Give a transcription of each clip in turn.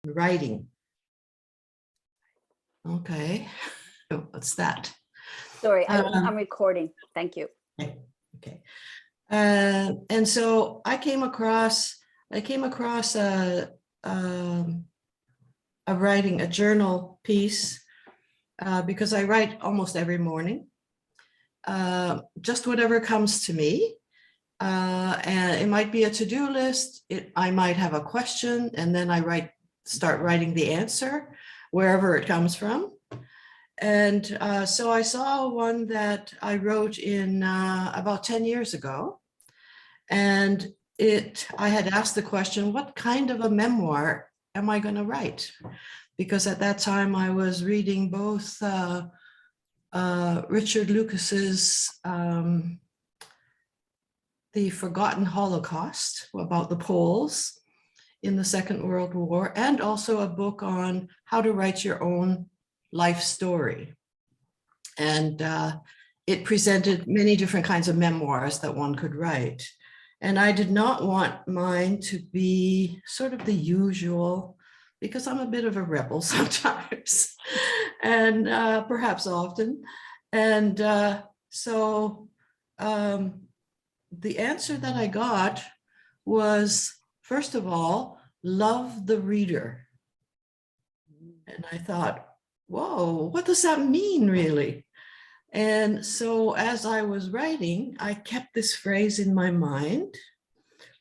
Writing. Okay, what's that? Sorry, I'm recording. Thank you. Okay. And so I came across a writing, a journal piece, because I write almost every morning, just whatever comes to me. And it might be a to-do list. I might have a question, and then I start writing the answer wherever it comes from. And so I saw one that I wrote in about 10 years ago. And I had asked the question, what kind of a memoir am I going to write? Because at that time I was reading both Richard Lucas's The Forgotten Holocaust, about the Poles in the Second World War, and also a book on how to write your own life story. And it presented many different kinds of memoirs that one could write. And I did not want mine to be sort of the usual, because I'm a bit of a rebel sometimes, and perhaps often. And so the answer that I got was, first of all, love the reader. And I thought, whoa, what does that mean, really? And so as I was writing, I kept this phrase in my mind,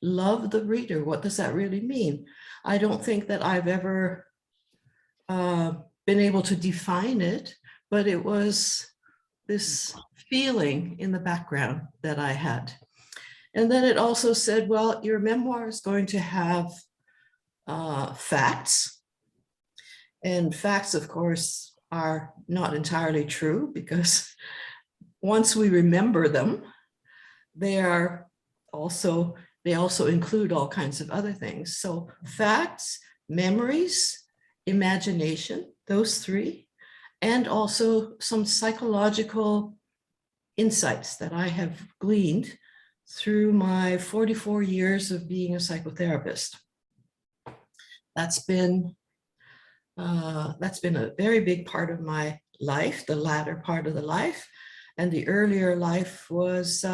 love the reader. What does that really mean? I don't think that I've ever been able to define it, but it was this feeling in the background that I had. And then it also said, well, your memoir is going to have facts. And facts, of course, are not entirely true, because once we remember them, they also include all kinds of other things. So facts, memories, imagination, those three, and also some psychological insights that I have gleaned through my 44 years of being a psychotherapist. That's been a very big part of my life, the latter part of the life. And the earlier life was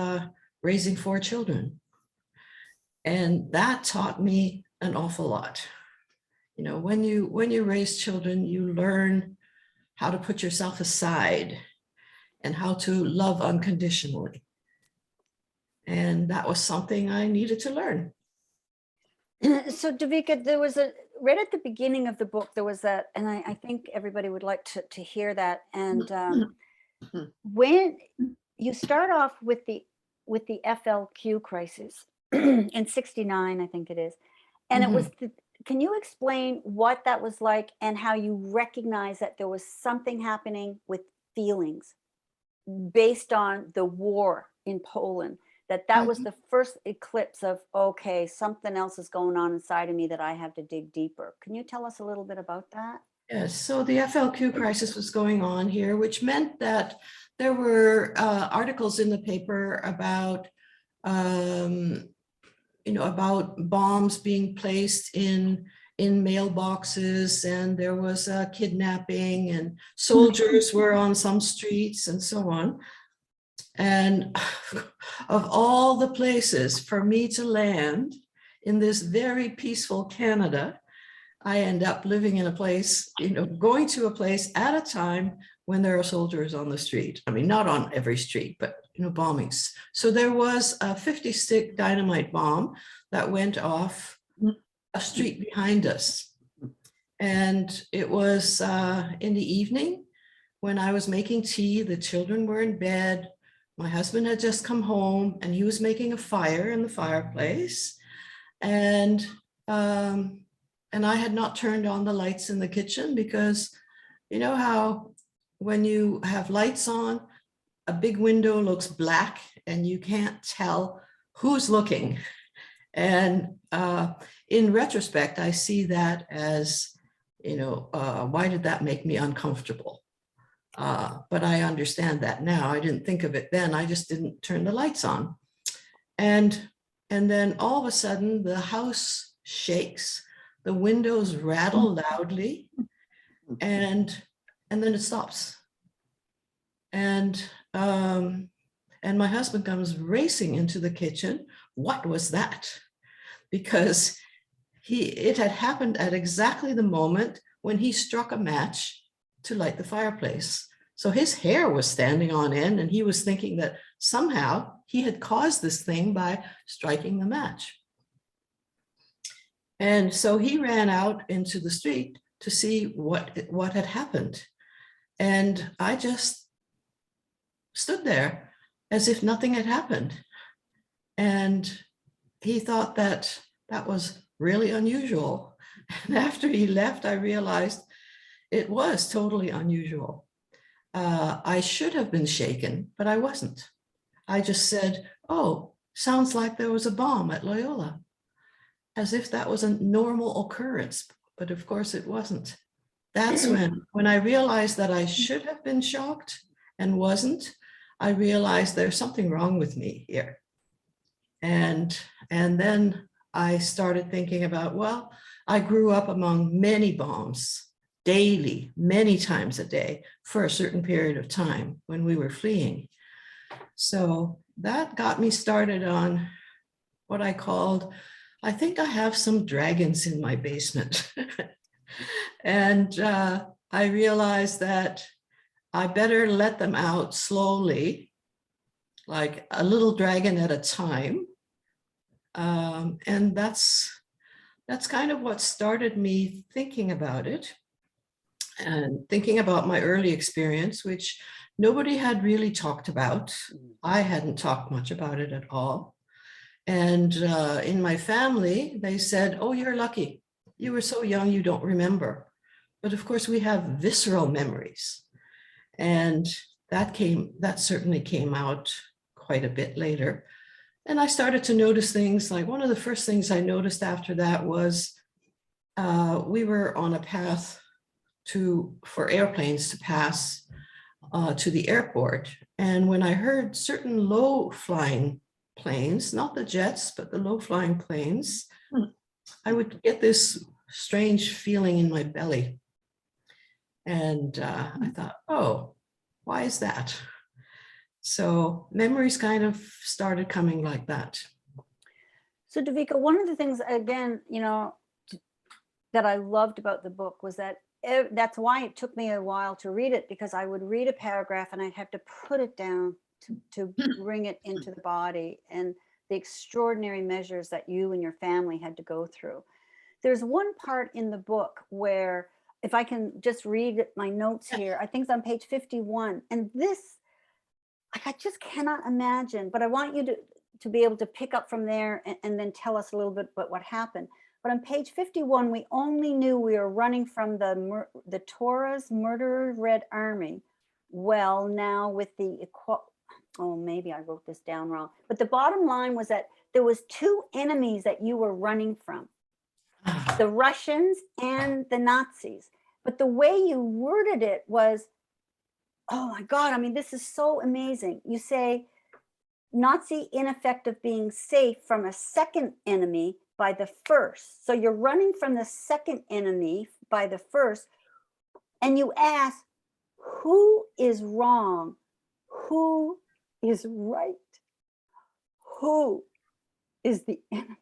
raising 4 children. And that taught me an awful lot. You know, when you raise children, you learn how to put yourself aside and how to love unconditionally. And that was something I needed to learn. So Devika, there was right at the beginning of the book, there was that, and I think everybody would like to hear that. And when you start off with the FLQ crisis in '69, I think it is, and it was can you explain what that was like and how you recognize that there was something happening with feelings based on the war in Poland, that was the first eclipse of, okay, something else is going on inside of me that I have to dig deeper. Can you tell us a little bit about that? Yes, so the FLQ crisis was going on here, which meant that there were articles in the paper about, about bombs being placed in mailboxes, and there was kidnapping, and soldiers were on some streets and so on. And of all the places for me to land in this very peaceful Canada, I end up living in a place, going to a place at a time when there are soldiers on the street. I mean, not on every street, but, bombings. So there was a 50-stick dynamite bomb that went off a street behind us. And it was in the evening when I was making tea, the children were in bed. My husband had just come home and he was making a fire in the fireplace. And I had not turned on the lights in the kitchen, because you know how when you have lights on, a big window looks black and you can't tell who's looking. And in retrospect, I see that as, why did that make me uncomfortable? But I understand that now. I didn't think of it then. I just didn't turn the lights on. And then all of a sudden the house shakes. the windows rattle loudly, and then it stops. And my husband comes racing into the kitchen. What was that? Because it had happened at exactly the moment when he struck a match to light the fireplace. So his hair was standing on end, and he was thinking that somehow he had caused this thing by striking the match. And so he ran out into the street to see what had happened. And I just stood there as if nothing had happened. And he thought that that was really unusual. And after he left, I realized it was totally unusual. I should have been shaken, but I wasn't. I just said, oh, sounds like there was a bomb at Loyola, as if that was a normal occurrence. But of course it wasn't. That's when I realized that I should have been shocked and wasn't. I realized there's something wrong with me here. And then I started thinking about, well, I grew up among many bombs daily, many times a day for a certain period of time when we were fleeing. So that got me started on what I called, I think I have some dragons in my basement. And I realized that I better let them out slowly, like a little dragon at a time. And that's kind of what started me thinking about it, and thinking about my early experience, which nobody had really talked about. I hadn't talked much about it at all. And in my family, they said, oh, you're lucky. You were so young, you don't remember. But of course, we have visceral memories. And that certainly came out quite a bit later. And I started to notice things, like one of the first things I noticed after that was we were on a path for airplanes to pass to the airport. And when I heard certain low-flying planes, not the jets, but the low-flying planes, I would get this strange feeling in my belly. And I thought, oh, why is that? So memories kind of started coming like that. So Devika, one of the things, again, that I loved about the book was that that's why it took me a while to read it, because I would read a paragraph and I'd have to put it down to bring it into the body, and the extraordinary measures that you and your family had to go through. There's one part in the book where, if I can just read my notes here, I think it's on page 51. And this, I just cannot imagine, but I want you to be able to pick up from there and then tell us a little bit about what happened. But on page 51, we only knew we were running from the Torah's murderer Red Army. Well, now with oh, maybe I wrote this down wrong. But the bottom line was that there was two enemies that you were running from, the Russians and the Nazis. But the way you worded it was, oh my God, I mean, this is so amazing. You say, Nazi ineffective being safe from a second enemy by the first. So you're running from the second enemy by the first. And you ask, who is wrong? Who is right? Who is the enemy?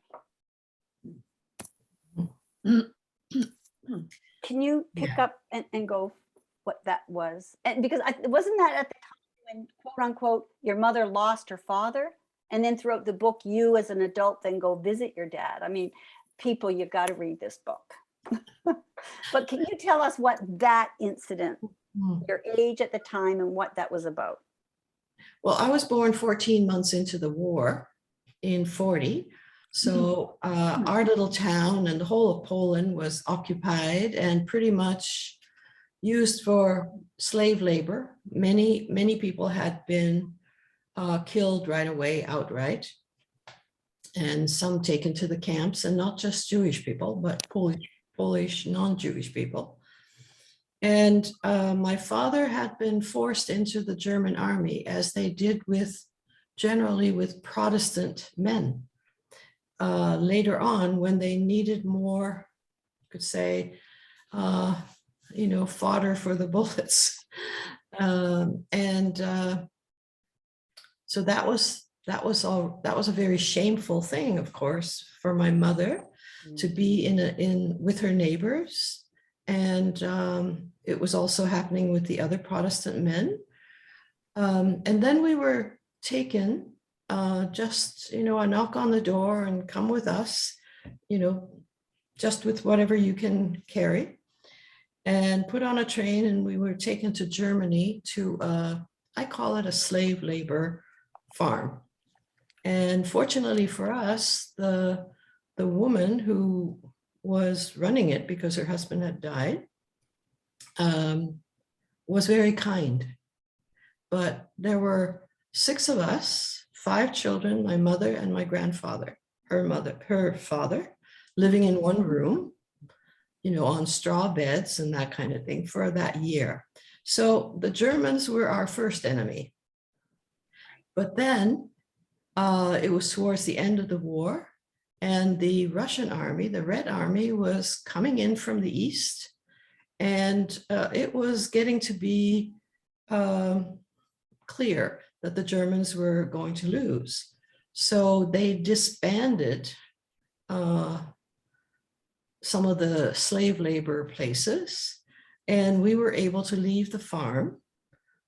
Can you pick up and go what that was? And because wasn't that at the time when, quote unquote, your mother lost her father? And then throughout the book, you as an adult then go visit your dad. I mean, people, you've got to read this book. But can you tell us what that incident, your age at the time, and what that was about? Well, I was born 14 months into the war in 40. So our little town and the whole of Poland was occupied and pretty much used for slave labor. Many people had been killed right away outright, and some taken to the camps, and not just Jewish people, but Polish non-Jewish people. And my father had been forced into the German army, as they did generally with Protestant men. Later on, when they needed more could say, fodder for the bullets. So that was a very shameful thing, of course, for my mother to be with her neighbors. And it was also happening with the other Protestant men. And then we were taken, just, a knock on the door and come with us, just with whatever you can carry, and put on a train. And we were taken to Germany to, I call it a slave labor farm. And fortunately for us, the woman who was running it, because her husband had died, was very kind. But there were 6 of us, 5 children, my mother and my grandfather, her father, living in one room, on straw beds and that kind of thing for that year. So the Germans were our first enemy. But then it was towards the end of the war, and the Russian army, the Red Army, was coming in from the east, and it was getting to be clear that the Germans were going to lose. So they disbanded some of the slave labor places, and we were able to leave the farm,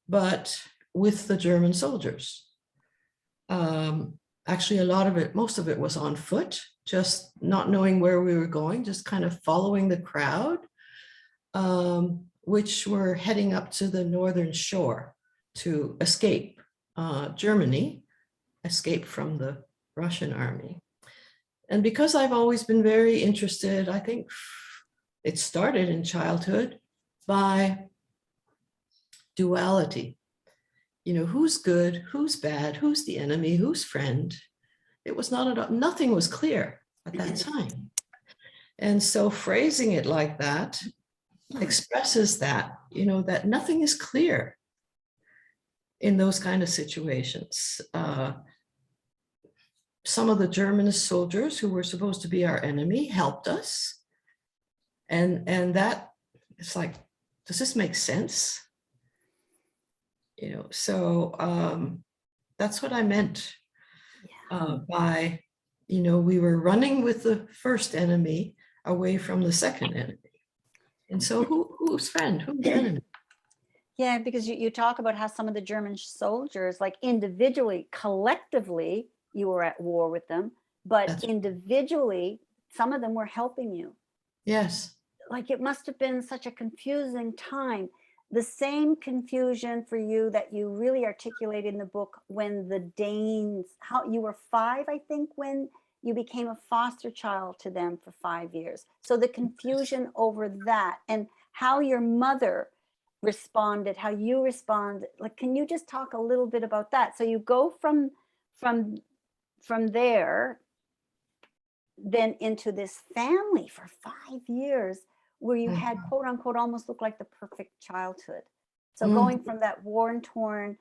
but with the German soldiers. Actually, most of it was on foot, just not knowing where we were going, just kind of following the crowd, which were heading up to the northern shore to escape Germany, escape from the Russian army. And because I've always been very interested, I think it started in childhood, by duality. Who's good, who's bad, who's the enemy, who's friend. It was nothing was clear at that time. And so phrasing it like that expresses that, that nothing is clear in those kind of situations. Some of the German soldiers who were supposed to be our enemy helped us. And that, it's like, does this make sense? So that's what I meant by, we were running with the first enemy away from the second enemy. And so who's friend, who's enemy? Yeah, because you talk about how some of the German soldiers, like individually, collectively, you were at war with them, but individually, some of them were helping you. Yes. Like, it must have been such a confusing time. The same confusion for you that you really articulate in the book when the Danes, how you were 5, I think, when you became a foster child to them for 5 years. So the confusion over that, and how your mother responded, how you responded. Like, can you just talk a little bit about that? So you go from there then into this family for 5 years, where you had, quote unquote, almost looked like the perfect childhood. So going from that worn-torn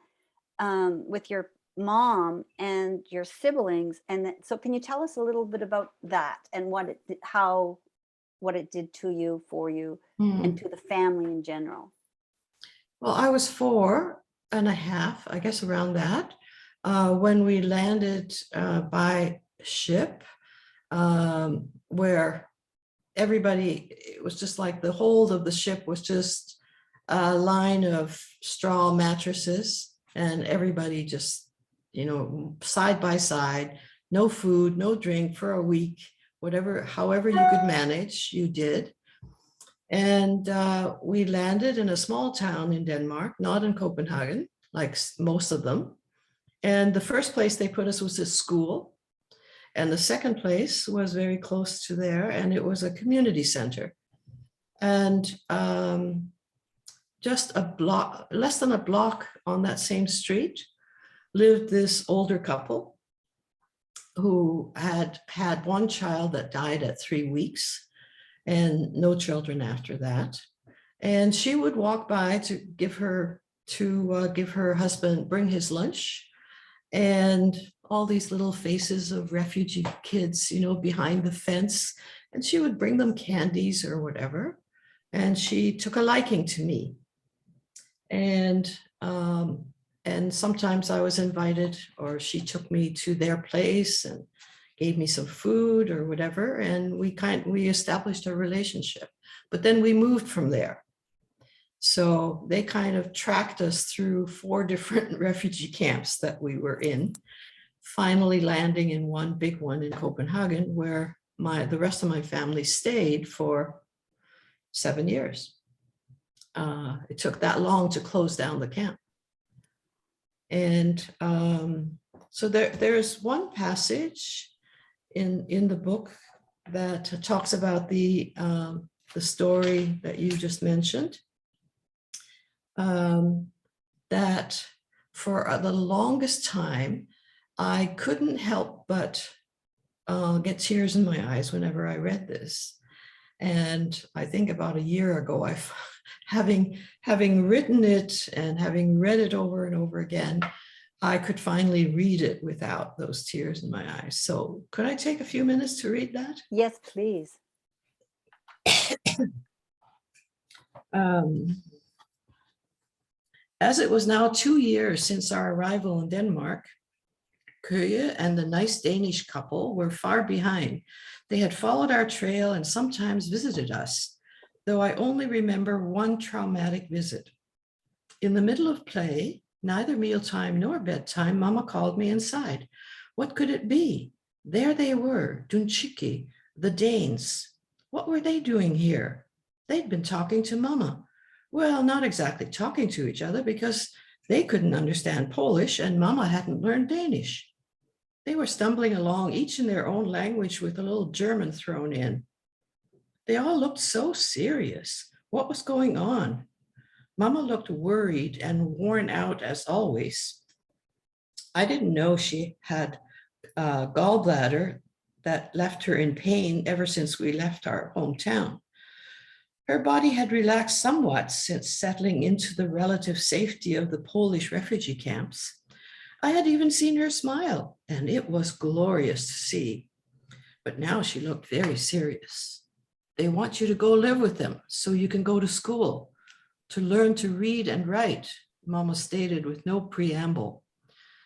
with your mom and your siblings, and so can you tell us a little bit about that and what it did to you, for you, and to the family in general? Well, I was 4.5, I guess, around that, when we landed by ship, where everybody, it was just like the hold of the ship was just a line of straw mattresses, and everybody just, side by side, no food, no drink for a week, however you could manage, you did. And we landed in a small town in Denmark, not in Copenhagen, like most of them. And the first place they put us was a school. And the second place was very close to there, and it was a community center. And just less than a block on that same street, lived this older couple who had one child that died at 3 weeks and no children after that. And she would walk by to give her husband, bring his lunch, and all these little faces of refugee kids, behind the fence, and she would bring them candies or whatever. And she took a liking to me. And sometimes I was invited, or she took me to their place and gave me some food or whatever. And we established a relationship, but then we moved from there. So they kind of tracked us through 4 different refugee camps that we were in, finally landing in one big one in Copenhagen, where the rest of my family stayed for 7 years. It took that long to close down the camp. And so there's one passage in the book that talks about the story that you just mentioned. That for the longest time, I couldn't help but get tears in my eyes whenever I read this. And I think about a year ago, having written it and having read it over and over again, I could finally read it without those tears in my eyes. So could I take a few minutes to read that? Yes, please. As it was now 2 years since our arrival in Denmark, Køge and the nice Danish couple were far behind. They had followed our trail and sometimes visited us, though I only remember one traumatic visit. In the middle of play, neither mealtime nor bedtime, Mama called me inside. What could it be? There they were, Dunchiki, the Danes. What were they doing here? They'd been talking to Mama. Well, not exactly talking to each other, because they couldn't understand Polish and Mama hadn't learned Danish. They were stumbling along, each in their own language with a little German thrown in. They all looked so serious. What was going on? Mama looked worried and worn out as always. I didn't know she had a gallbladder that left her in pain ever since we left our hometown. Her body had relaxed somewhat since settling into the relative safety of the Polish refugee camps. I had even seen her smile, and it was glorious to see. But now she looked very serious. They want you to go live with them so you can go to school, to learn to read and write, Mama stated with no preamble.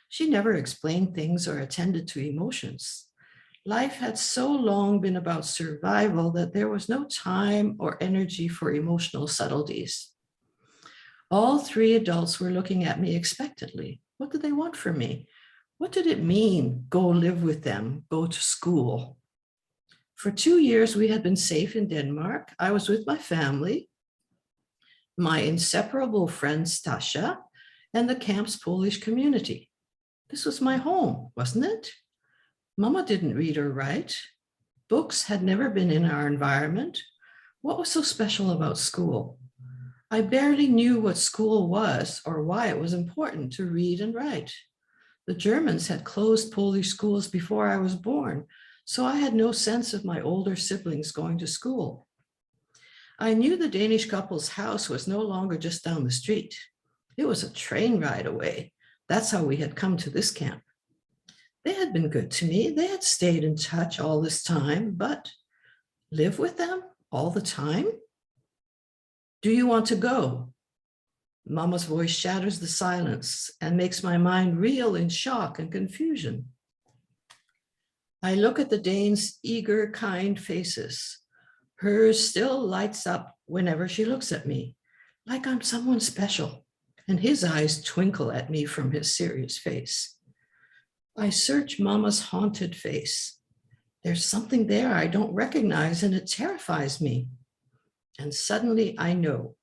She never explained things or attended to emotions. Life had so long been about survival that there was no time or energy for emotional subtleties. All 3 adults were looking at me expectantly. What did they want from me? What did it mean, go live with them, go to school? For 2 years, we had been safe in Denmark. I was with my family, my inseparable friend Stasha, and the camp's Polish community. This was my home, wasn't it? Mama didn't read or write. Books had never been in our environment. What was so special about school? I barely knew what school was or why it was important to read and write. The Germans had closed Polish schools before I was born, so I had no sense of my older siblings going to school. I knew the Danish couple's house was no longer just down the street. It was a train ride away. That's how we had come to this camp. They had been good to me. They had stayed in touch all this time, but live with them all the time? Do you want to go? Mama's voice shatters the silence and makes my mind reel in shock and confusion. I look at the Danes' eager, kind faces. Hers still lights up whenever she looks at me, like I'm someone special, and his eyes twinkle at me from his serious face. I search Mama's haunted face. There's something there I don't recognize, and it terrifies me. And suddenly I know.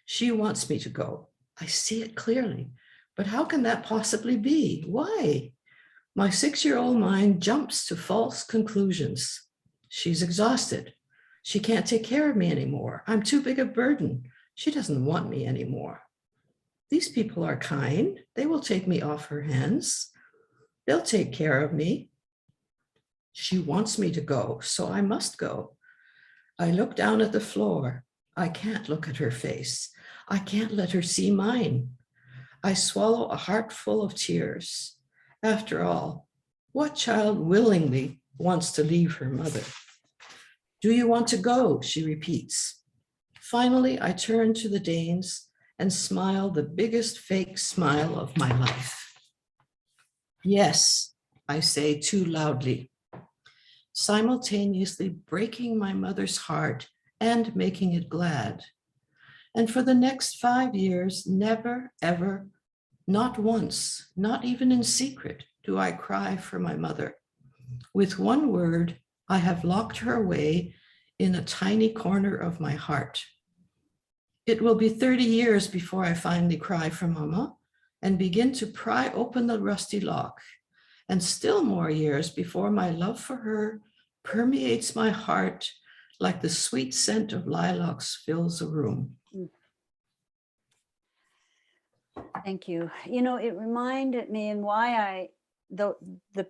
She wants me to go. I see it clearly. But how can that possibly be? Why? My 6-year-old mind jumps to false conclusions. She's exhausted. She can't take care of me anymore. I'm too big a burden. She doesn't want me anymore. These people are kind. They will take me off her hands. They'll take care of me. She wants me to go, so I must go. I look down at the floor. I can't look at her face. I can't let her see mine. I swallow a heart full of tears. After all, what child willingly wants to leave her mother? Do you want to go? She repeats. Finally, I turn to the Danes and smile the biggest fake smile of my life. Yes, I say too loudly, simultaneously breaking my mother's heart and making it glad. And for the next 5 years, never, ever, not once, not even in secret, do I cry for my mother. With one word, I have locked her away in a tiny corner of my heart. It will be 30 years before I finally cry for Mama and begin to pry open the rusty lock, and still more years before my love for her permeates my heart like the sweet scent of lilacs fills a room. Thank you. You know, it reminded me, and why the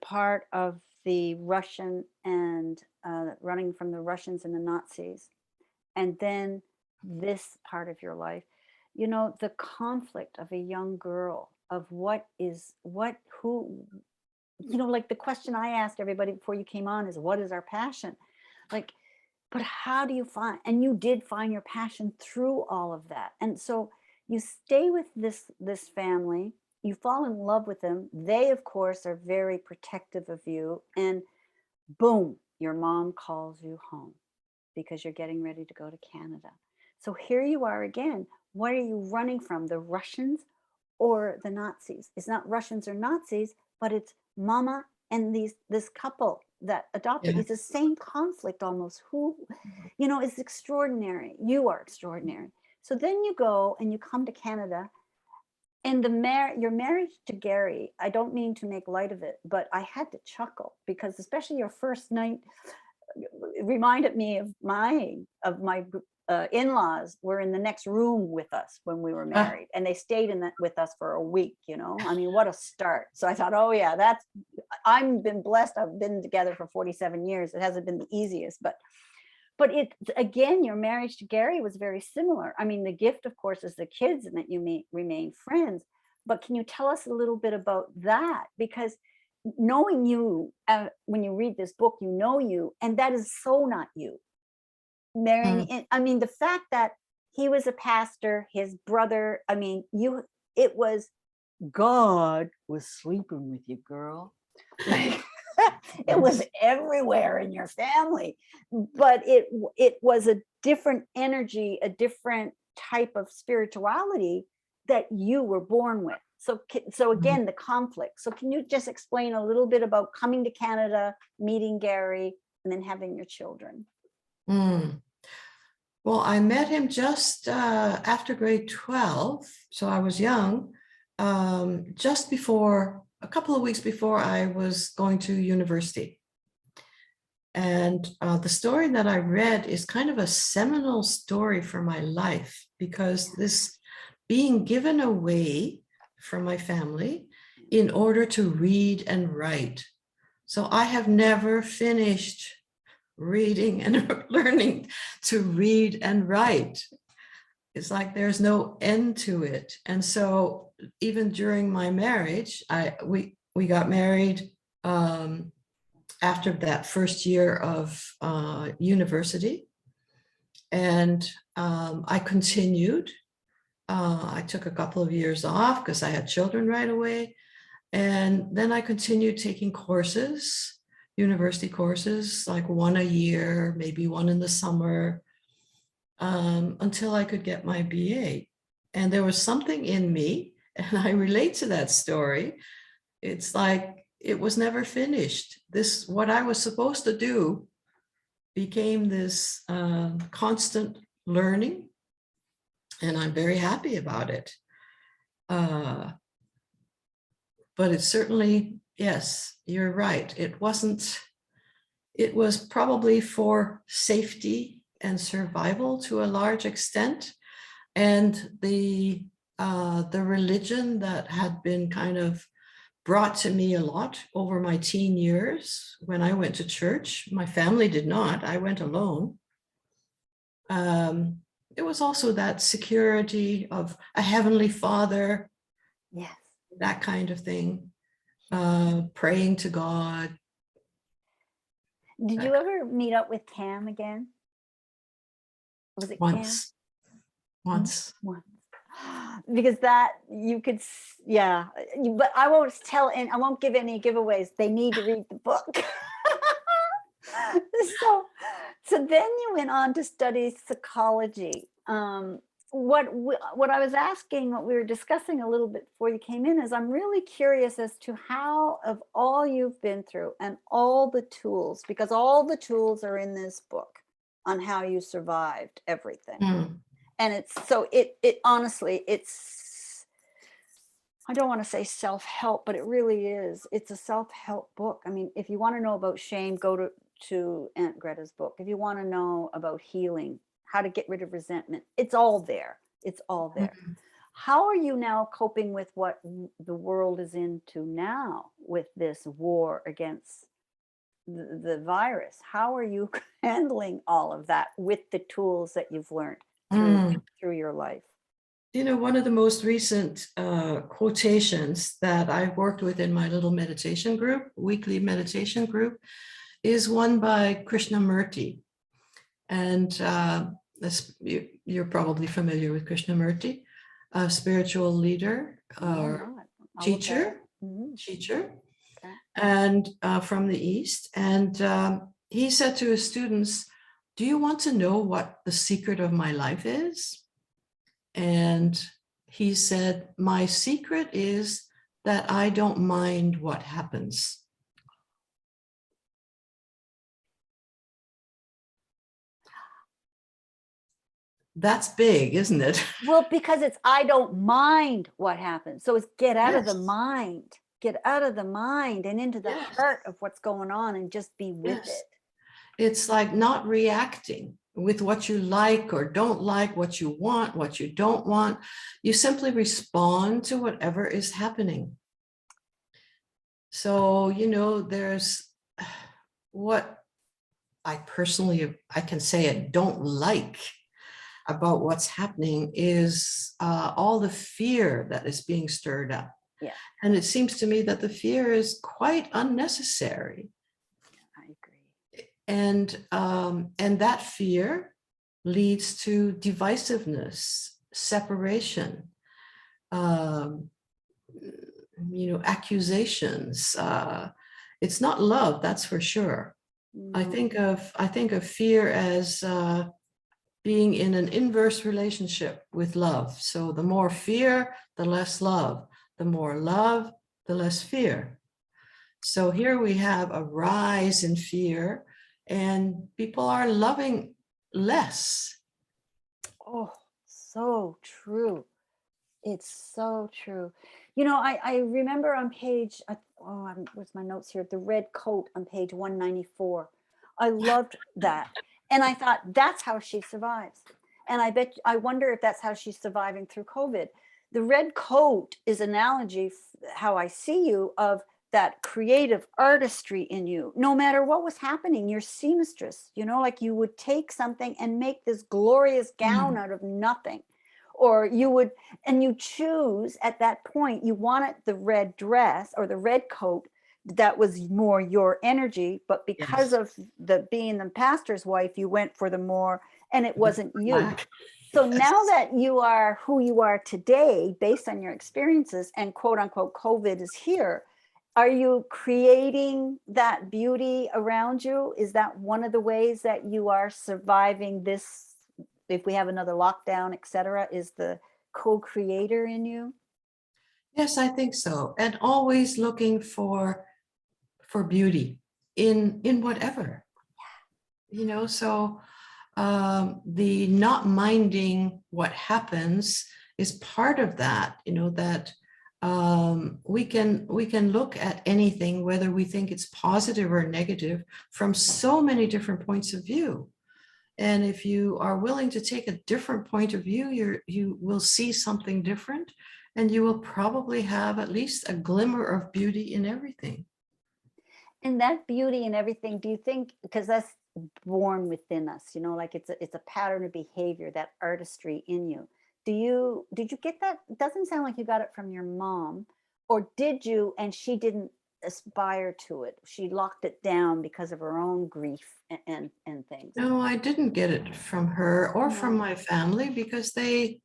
part of the Russian and running from the Russians and the Nazis, and then this part of your life, you know, the conflict of a young girl of who, you know, like the question I asked everybody before you came on is, what is our passion? Like, but how do you find, and you did find your passion through all of that. And so you stay with this family, you fall in love with them. They, of course, are very protective of you. And boom, your mom calls you home because you're getting ready to go to Canada. So here you are again. What are you running from, the Russians or the Nazis? It's not Russians or Nazis, but it's Mama and this couple that adopted. Yeah. It's the same conflict almost. Who, you know, is extraordinary. You are extraordinary. So then you go and you come to Canada, and your marriage to Gary, I don't mean to make light of it, but I had to chuckle because especially your first night reminded me of my in-laws were in the next room with us when we were married, and they stayed with us for a week. You know, I mean, what a start. So I thought, oh yeah, I've been blessed. I've been together for 47 years. It hasn't been the easiest, but it, again, your marriage to Gary was very similar. I mean, the gift, of course, is the kids and that you may remain friends. But can you tell us a little bit about that? Because knowing you, when you read this book, you know you, and that is so not you. Marrying, I mean, the fact that he was a pastor, his brother, I mean, it was God was sleeping with you, girl. It was everywhere in your family, but it was a different energy, a different type of spirituality that you were born with. So again, the conflict. So can you just explain a little bit about coming to Canada, meeting Gary, and then having your children? Well, I met him just after grade 12, so I was young, just before, a couple of weeks before I was going to university. And the story that I read is kind of a seminal story for my life, because this being given away from my family in order to read and write. So I have never finished reading and learning to read and write. It's like there's no end to it. And so even during my marriage, we got married after that first year of university. And I continued. I took a couple of years off because I had children right away. And then I continued taking courses, university courses, like one a year, maybe one in the summer, until I could get my BA. And there was something in me, and I relate to that story. It's like it was never finished. What I was supposed to do became this constant learning, and I'm very happy about it. But it certainly, yes, you're right. It was probably for safety and survival to a large extent. And the religion that had been kind of brought to me a lot over my teen years when I went to church. My family did not. I went alone. It was also that security of a heavenly Father. Yes. That kind of thing, praying to God. Did you ever meet up with Cam again? Was it Cam? Once. Because that you could, yeah. But I won't tell, and I won't give any giveaways. They need to read the book. So then you went on to study psychology. What I was asking, what we were discussing a little bit before you came in, is I'm really curious as to how, of all you've been through and all the tools, because all the tools are in this book on how you survived everything. And it's so it honestly, it's, I don't want to say self-help, but it really is. It's a self-help book. I mean, if you want to know about shame, go to Aunt Greta's book. If you want to know about healing, how to get rid of resentment, it's all there. It's all there. How are you now coping with what the world is into now with this war against the virus? How are you handling all of that with the tools that you've learned through your life? You know, one of the most recent quotations that I worked with in my little meditation group, weekly meditation group, is one by Krishnamurti. And you're probably familiar with Krishnamurti, a spiritual leader or teacher, and from the East. And he said to his students, "Do you want to know what the secret of my life is?" And he said, "My secret is that I don't mind what happens." That's big, isn't it? Well, because it's, I don't mind what happens. So it's get out of the mind, get out of the mind and into the heart of what's going on and just be with it. It's like not reacting with what you like or don't like, what you want, what you don't want. You simply respond to whatever is happening. So, you know, there's what I personally, I can say I don't like about what's happening is all the fear that is being stirred up. Yeah. And it seems to me that the fear is quite unnecessary. I agree. And that fear leads to divisiveness, separation, you know, accusations. It's not love, that's for sure. No. I think of fear as being in an inverse relationship with love. So the more fear, the less love. The more love, the less fear. So here we have a rise in fear and people are loving less. Oh, so true. It's so true. You know, I remember on page, where's my notes here? The red coat on page 194. I loved that. And I thought, that's how she survives. And I wonder if that's how she's surviving through COVID. The red coat is analogy, how I see you, of that creative artistry in you. No matter what was happening, you're seamstress, you know, like you would take something and make this glorious gown out of nothing. Or you would, and you choose at that point, you wanted the red dress or the red coat that was more your energy, but because of the being the pastor's wife, you went for the more, and it wasn't you. So now that you are who you are today, based on your experiences and quote unquote, COVID is here, are you creating that beauty around you? Is that one of the ways that you are surviving this? If we have another lockdown, etc., is the co-creator in you? Yes, I think so. And always looking for beauty in whatever, you know. So the not minding what happens is part of that, you know, that we can look at anything, whether we think it's positive or negative, from so many different points of view. And if you are willing to take a different point of view, you will see something different, and you will probably have at least a glimmer of beauty in everything. And that beauty in everything, do you think, because that's born within us, you know, like it's a pattern of behavior, that artistry in you. Did you get that? It doesn't sound like you got it from your mom, or did you and she didn't aspire to it. She locked it down because of her own grief and things. No, I didn't get it from her or No. from my family because they,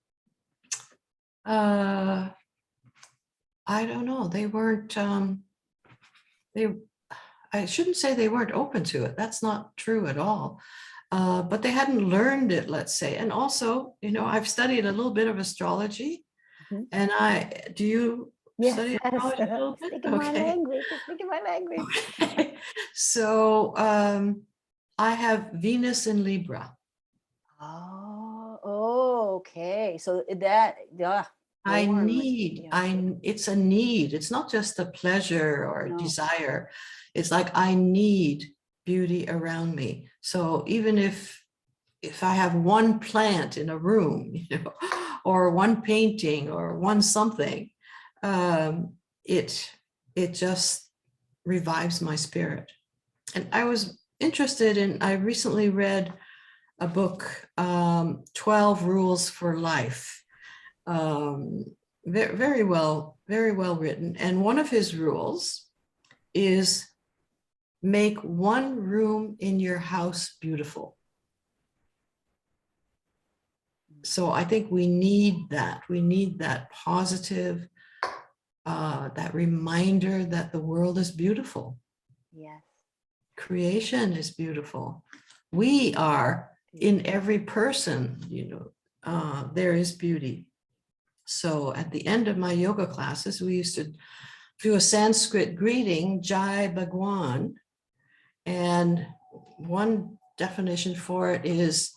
I don't know, they weren't, I shouldn't say they weren't open to it. That's not true at all. But they hadn't learned it, let's say. And also, I've studied a little bit of astrology. Mhm. And do you study Yes, astrology a little bit? speaking my language, speaking my language. Okay. So I have Venus in Libra. Oh, okay. So that, I warm. need, Yeah. it's a need. It's not just a pleasure or a No. desire. It's like I need beauty around me. So even if I have one plant in a room, or one painting or one something, it just revives my spirit. And I was interested in, I recently read a book, 12 Rules for Life. Very well written. And one of his rules is make one room in your house beautiful. So I think we need that. We need that positive, that reminder that the world is beautiful. Yes. Creation is beautiful. We are in every person, there is beauty. So at the end of my yoga classes, we used to do a Sanskrit greeting, Jai Bhagwan. And one definition for it is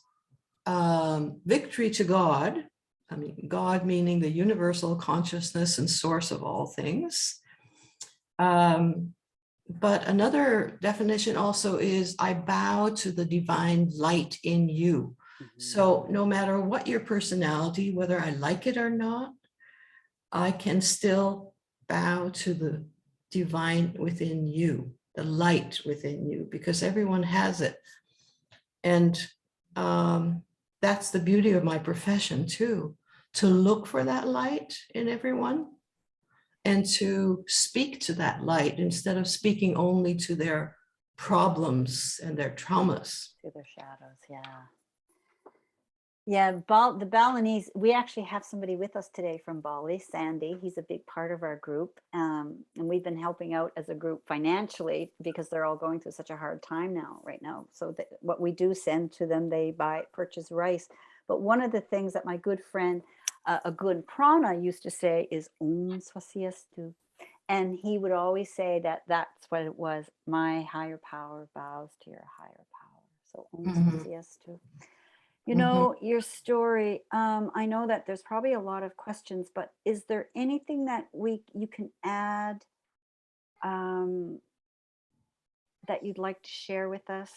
victory to God. I mean, God meaning the universal consciousness and source of all things. But another definition also is I bow to the divine light in you. So no matter what your personality, whether I like it or not, I can still bow to the divine within you, the light within you, because everyone has it. And that's the beauty of my profession too, to look for that light in everyone and to speak to that light instead of speaking only to their problems and their traumas. To their shadows, yeah. Yeah, the Balinese, we actually have somebody with us today from Bali, Sandy. He's a big part of our group. And we've been helping out as a group financially because they're all going through such a hard time right now. So what we do send to them, they purchase rice. But one of the things that my good friend, Agun Prana used to say is Om Swastiastu. And he would always say that that's what it was. My higher power bows to your higher power. So Om Swastiastu. You know, your story, I know that there's probably a lot of questions, but is there anything that you can add that you'd like to share with us?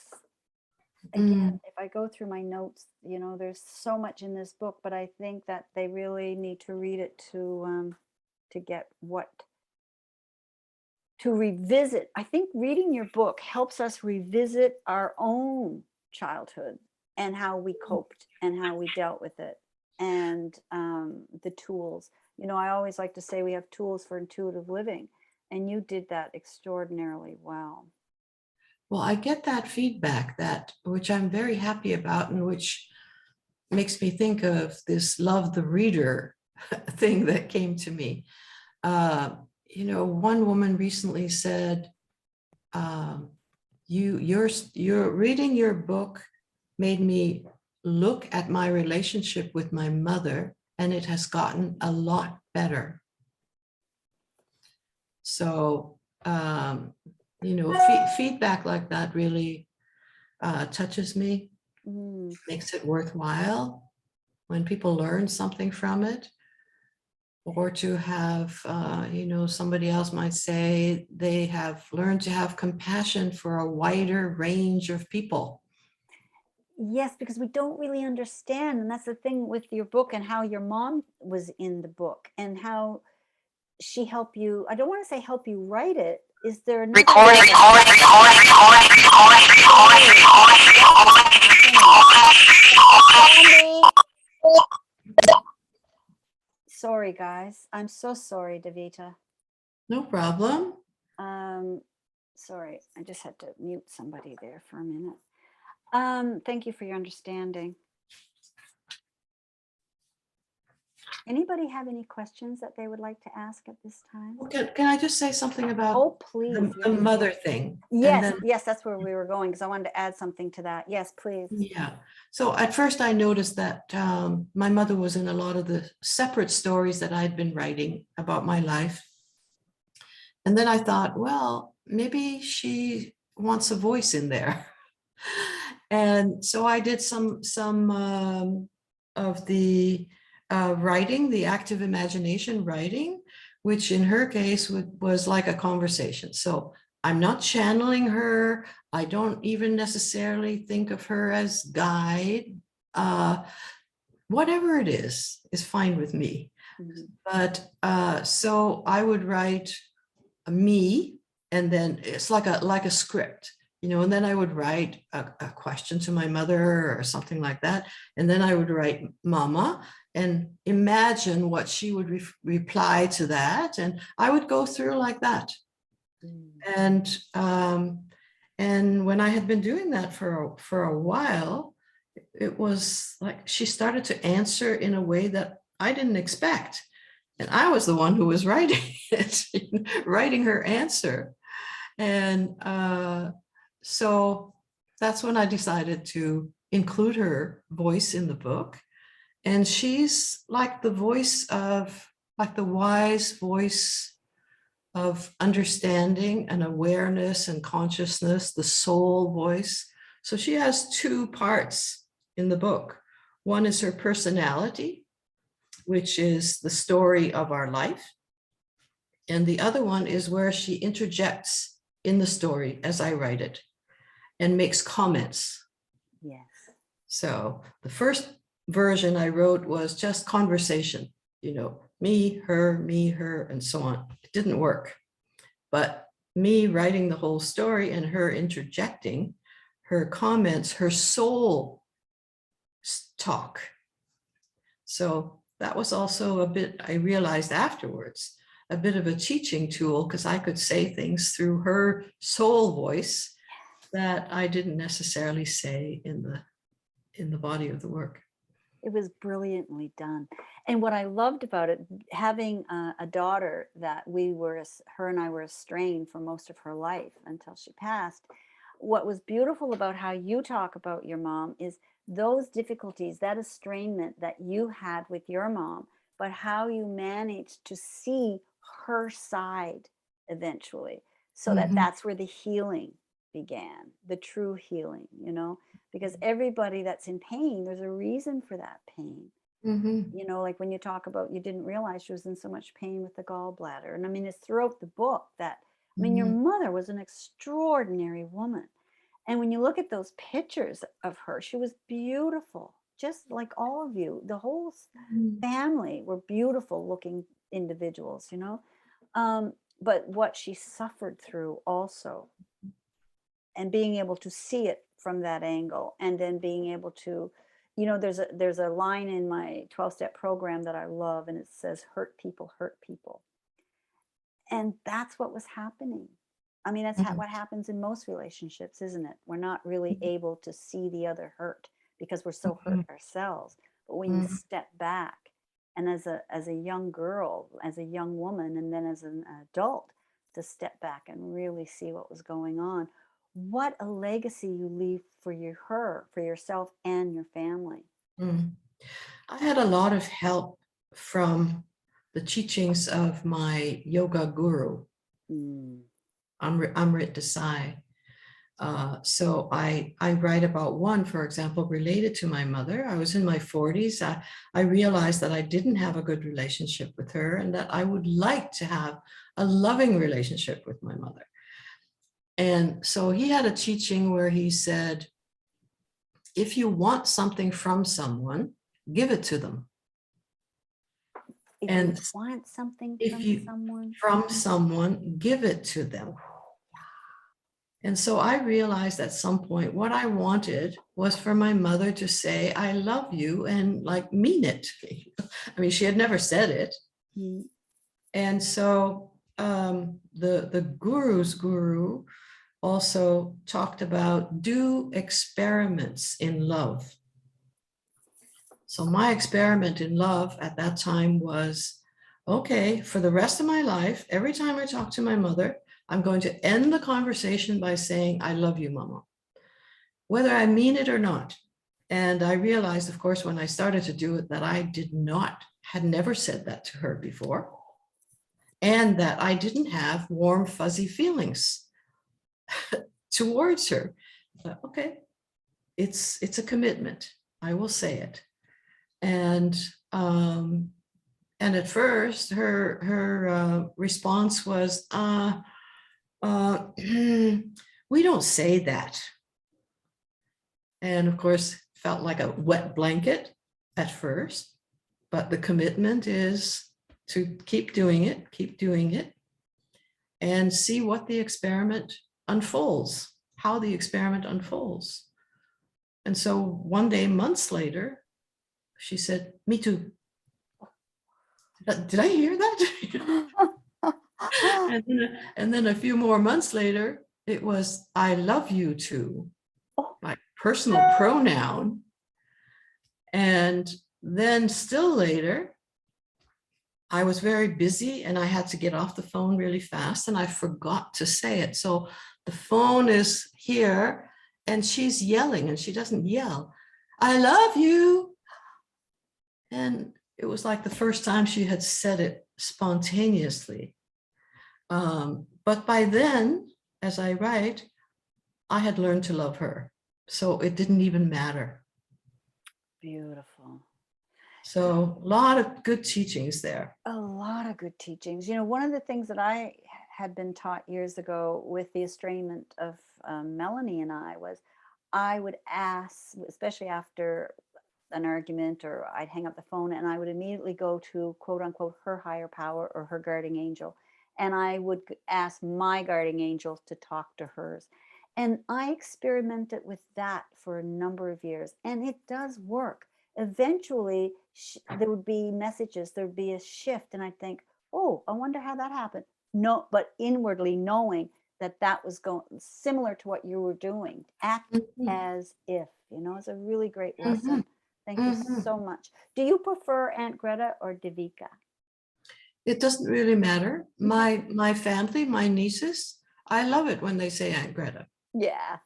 Again, if I go through my notes, there's so much in this book, but I think that they really need to read it to get to revisit. I think reading your book helps us revisit our own childhood and how we coped and how we dealt with it, and the tools. I always like to say we have tools for intuitive living, and you did that extraordinarily well. Well, I get that feedback, which I'm very happy about, and which makes me think of this love the reader thing that came to me. One woman recently said, you're reading your book made me look at my relationship with my mother, and it has gotten a lot better. So, feedback like that really touches me, makes it worthwhile when people learn something from it. Or to have, somebody else might say they have learned to have compassion for a wider range of people. Yes, because we don't really understand. And that's the thing with your book, and how your mom was in the book and how she helped you. I don't want to say help you write it. Is there another Sorry, guys. I'm so sorry, Devika. No problem. sorry, I just had to mute somebody there for a minute. Thank you for your understanding. Anybody have any questions that they would like to ask at this time? Can I just say something about Oh, please. the Yes. mother thing? Yes, yes, that's where we were going, because I wanted to add something to that. Yes, please. Yeah. So at first I noticed that my mother was in a lot of the separate stories that I'd been writing about my life. And then I thought, well, maybe she wants a voice in there. And so I did some of the writing, the active imagination writing, which in her case was like a conversation. So I'm not channeling her. I don't even necessarily think of her as guide. Whatever it is fine with me. Mhm. But so I would write me, and then it's like a script, and then I would write a question to my mother or something like that. And then I would write mama and imagine what she would reply to that. And I would go through like that. And when I had been doing that for a while, it was like she started to answer in a way that I didn't expect. And I was the one who was writing it, writing her answer. And so that's when I decided to include her voice in the book. And she's like the voice of, like the wise voice of understanding and awareness and consciousness, the soul voice. So she has two parts in the book. One is her personality, which is the story of our life. And the other one is where she interjects in the story as I write it and makes comments. Yes. So the first version I wrote was just conversation, me, her, and so on. It didn't work. But me writing the whole story and her interjecting, her comments, her soul talk. So that was also a bit, I realized afterwards, a bit of a teaching tool, because I could say things through her soul voice that I didn't necessarily say in the body of the work. It was brilliantly done. And what I loved about it, having a daughter that her and I were estranged for most of her life until she passed, what was beautiful about how you talk about your mom is those difficulties, that estrangement that you had with your mom, but how you managed to see her side eventually, so that that's where the healing began, the true healing, because everybody that's in pain, there's a reason for that pain. Like when you talk about, you didn't realize she was in so much pain with the gallbladder. And I mean, it's throughout the book that, your mother was an extraordinary woman. And when you look at those pictures of her, she was beautiful, just like all of you. The whole family were beautiful looking individuals, but what she suffered through also, and being able to see it from that angle, and then being able to, there's a line in my 12-step program that I love, and it says, hurt people hurt people. And that's what was happening. I mean, that's what happens in most relationships, isn't it? We're not really able to see the other hurt because we're so hurt ourselves. But when you step back, and as a young girl, as a young woman, and then as an adult, to step back and really see what was going on, what a legacy you leave for yourself and your family. I had a lot of help from the teachings of my yoga guru, Amrit Desai. So I write about one, for example, related to my mother. I was in my 40s. I realized that I didn't have a good relationship with her, and that I would like to have a loving relationship with my mother. And so he had a teaching where he said, if you want something from someone, give it to them. If And you want something from someone, give it to them. And so I realized at some point what I wanted was for my mother to say, I love you, and like mean it. I mean, she had never said it. And so the guru's guru also talked about do experiments in love. So my experiment in love at that time was, okay, for the rest of my life, every time I talk to my mother, I'm going to end the conversation by saying, I love you, Mama, whether I mean it or not. And I realized, of course, when I started to do it, that I had never said that to her before, and that I didn't have warm, fuzzy feelings towards her. But, okay, it's a commitment. I will say it. And at first, her response was, we don't say that. And of course, felt like a wet blanket at first, but the commitment is to keep doing it, and see what the experiment unfolds, how the experiment unfolds. And so one day, months later, she said, me too. Did I hear that? and then a few more months later, it was, I love you too, my personal pronoun. And then still later, I was very busy and I had to get off the phone really fast and I forgot to say it. So the phone is here and she's yelling, and she doesn't yell, I love you. And it was like the first time she had said it spontaneously. But by then, as I write, I had learned to love her. So it didn't even matter. Beautiful. So a lot of good teachings there. A lot of good teachings. You know, one of the things that I had been taught years ago with the estrangement of Melanie and I was, I would ask, especially after an argument, or I'd hang up the phone and I would immediately go to quote unquote her higher power or her guardian angel. And I would ask my guardian angel to talk to hers. And I experimented with that for a number of years, and it does work. Eventually, there would be messages, there'd be a shift, and I'd think, oh, I wonder how that happened. No, but inwardly knowing that that was going similar to what you were doing. Act as if, you know, it's a really great lesson. Thank you so much. Do you prefer Aunt Greta or Devika? It doesn't really matter. My family, my nieces, I love it when they say Aunt Greta. Yeah.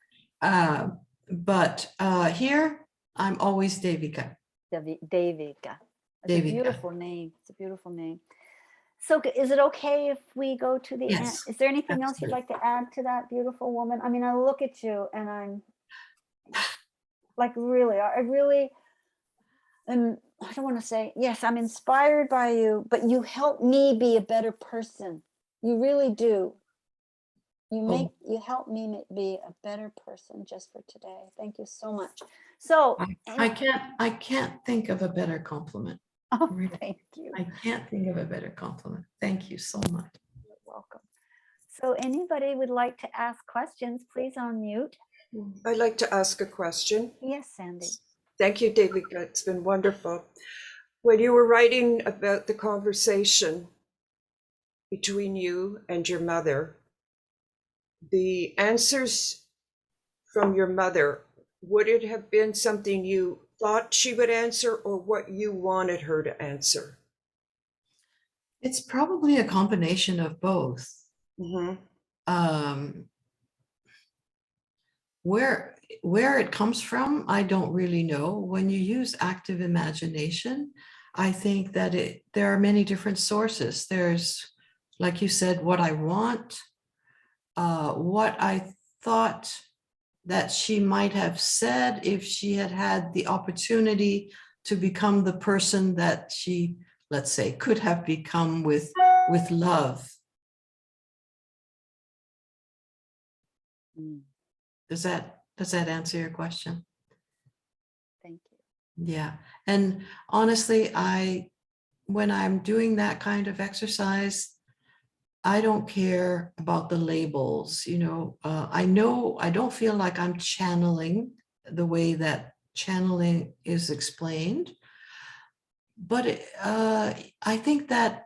But here, I'm always Devika. Devika. It's Devika. a beautiful name. It's a beautiful name. So is it okay if we go to the end? Yes, Is there anything else absolutely. you'd like to add to that beautiful woman? I mean, I look at you and I'm like, really, I really am, I don't want to say, yes, I'm inspired by you, but you help me be a better person. You really do. You help me be a better person just for today. Thank you so much. So I can't think of a better compliment. oh, Really. thank you. I can't think of a better compliment. Thank you so much. You're welcome. So anybody would like to ask questions, please unmute. I'd like to ask a question. Yes, Sandy. Thank you, Devika. It's been wonderful. When you were writing about the conversation between you and your mother, the answers from your mother, would it have been something you thought she would answer or what you wanted her to answer? It's probably a combination of both. Where it comes from, I don't really know. When you use active imagination, I think that there are many different sources. There's, like you said, what I want, what I thought that she might have said if she had had the opportunity to become the person that she, let's say, could have become with love. Does that answer your question? Thank you. Yeah. And honestly, when I'm doing that kind of exercise, I don't care about the labels, you know. I don't feel like I'm channeling the way that channeling is explained. But I think that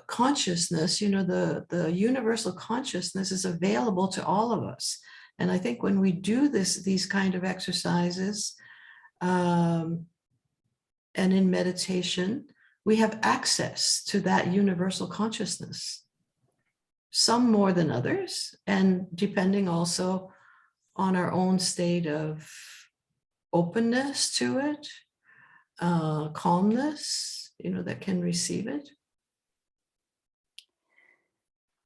consciousness, the universal consciousness is available to all of us. And I think when we do these kind of exercises, and in meditation, we have access to that universal consciousness, some more than others, and depending also on our own state of openness to it, calmness, that can receive it.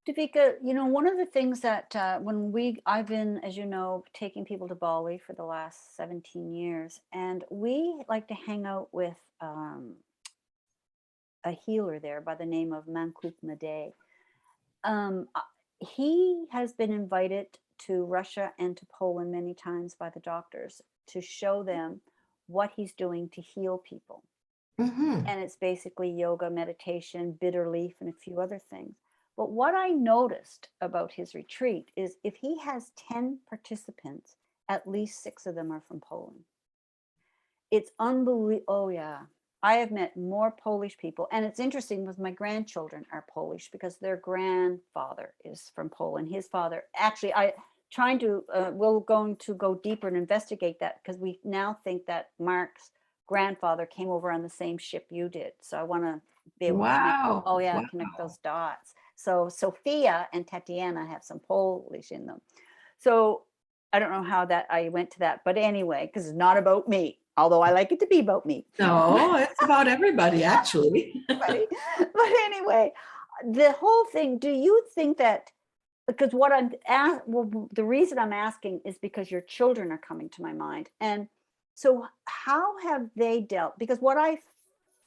Devika, one of the things that I've been, as you know, taking people to Bali for the last 17 years, and we like to hang out with a healer there by the name of Mankup Made. He has been invited to Russia and to Poland many times by the doctors to show them what he's doing to heal people. Mm-hmm. And it's basically yoga, meditation, bitter leaf, and a few other things. But what I noticed about his retreat is if he has 10 participants, at least 6 of them are from Poland. It's unbelievable. Oh, yeah. I have met more Polish people. And it's interesting because my grandchildren are Polish because their grandfather is from Poland. His father, actually, we're going to go deeper and investigate that because we now think that Mark's grandfather came over on the same ship you did. So I want to be able to connect. Oh, yeah, connect those dots. So Sophia and Tatiana have some Polish in them. So I don't know how that I went to that, but anyway, because it's not about me, although I like it to be about me. No, it's about everybody, actually. But anyway, the whole thing, do you think that, because the reason I'm asking is because your children are coming to my mind. And so how have they dealt? Because what I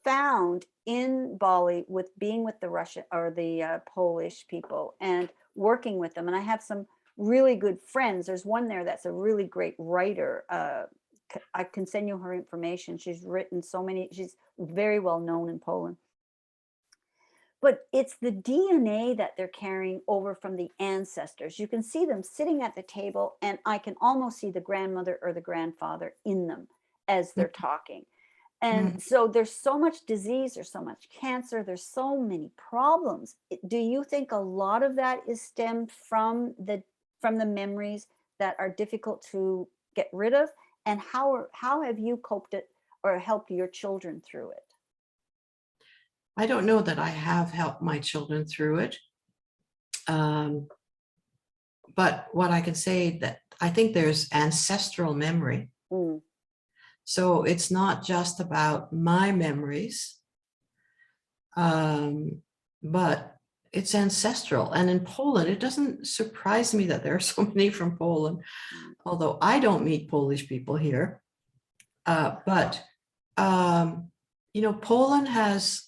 found in Bali with being with the Russian or the Polish people and working with them, and I have some really good friends. There's one there that's a really great writer. I can send you her information. She's written she's very well known in Poland. But it's the DNA that they're carrying over from the ancestors. You can see them sitting at the table, and I can almost see the grandmother or the grandfather in them as they're talking. And so there's so much disease, there's so much cancer, there's so many problems. Do you think a lot of that is stemmed from the memories that are difficult to get rid of? And how have you coped it or helped your children through it? I don't know that I have helped my children through it. But what I can say that I think there's ancestral memory. So it's not just about my memories, but it's ancestral. And in Poland, it doesn't surprise me that there are so many from Poland, although I don't meet Polish people here. But Poland has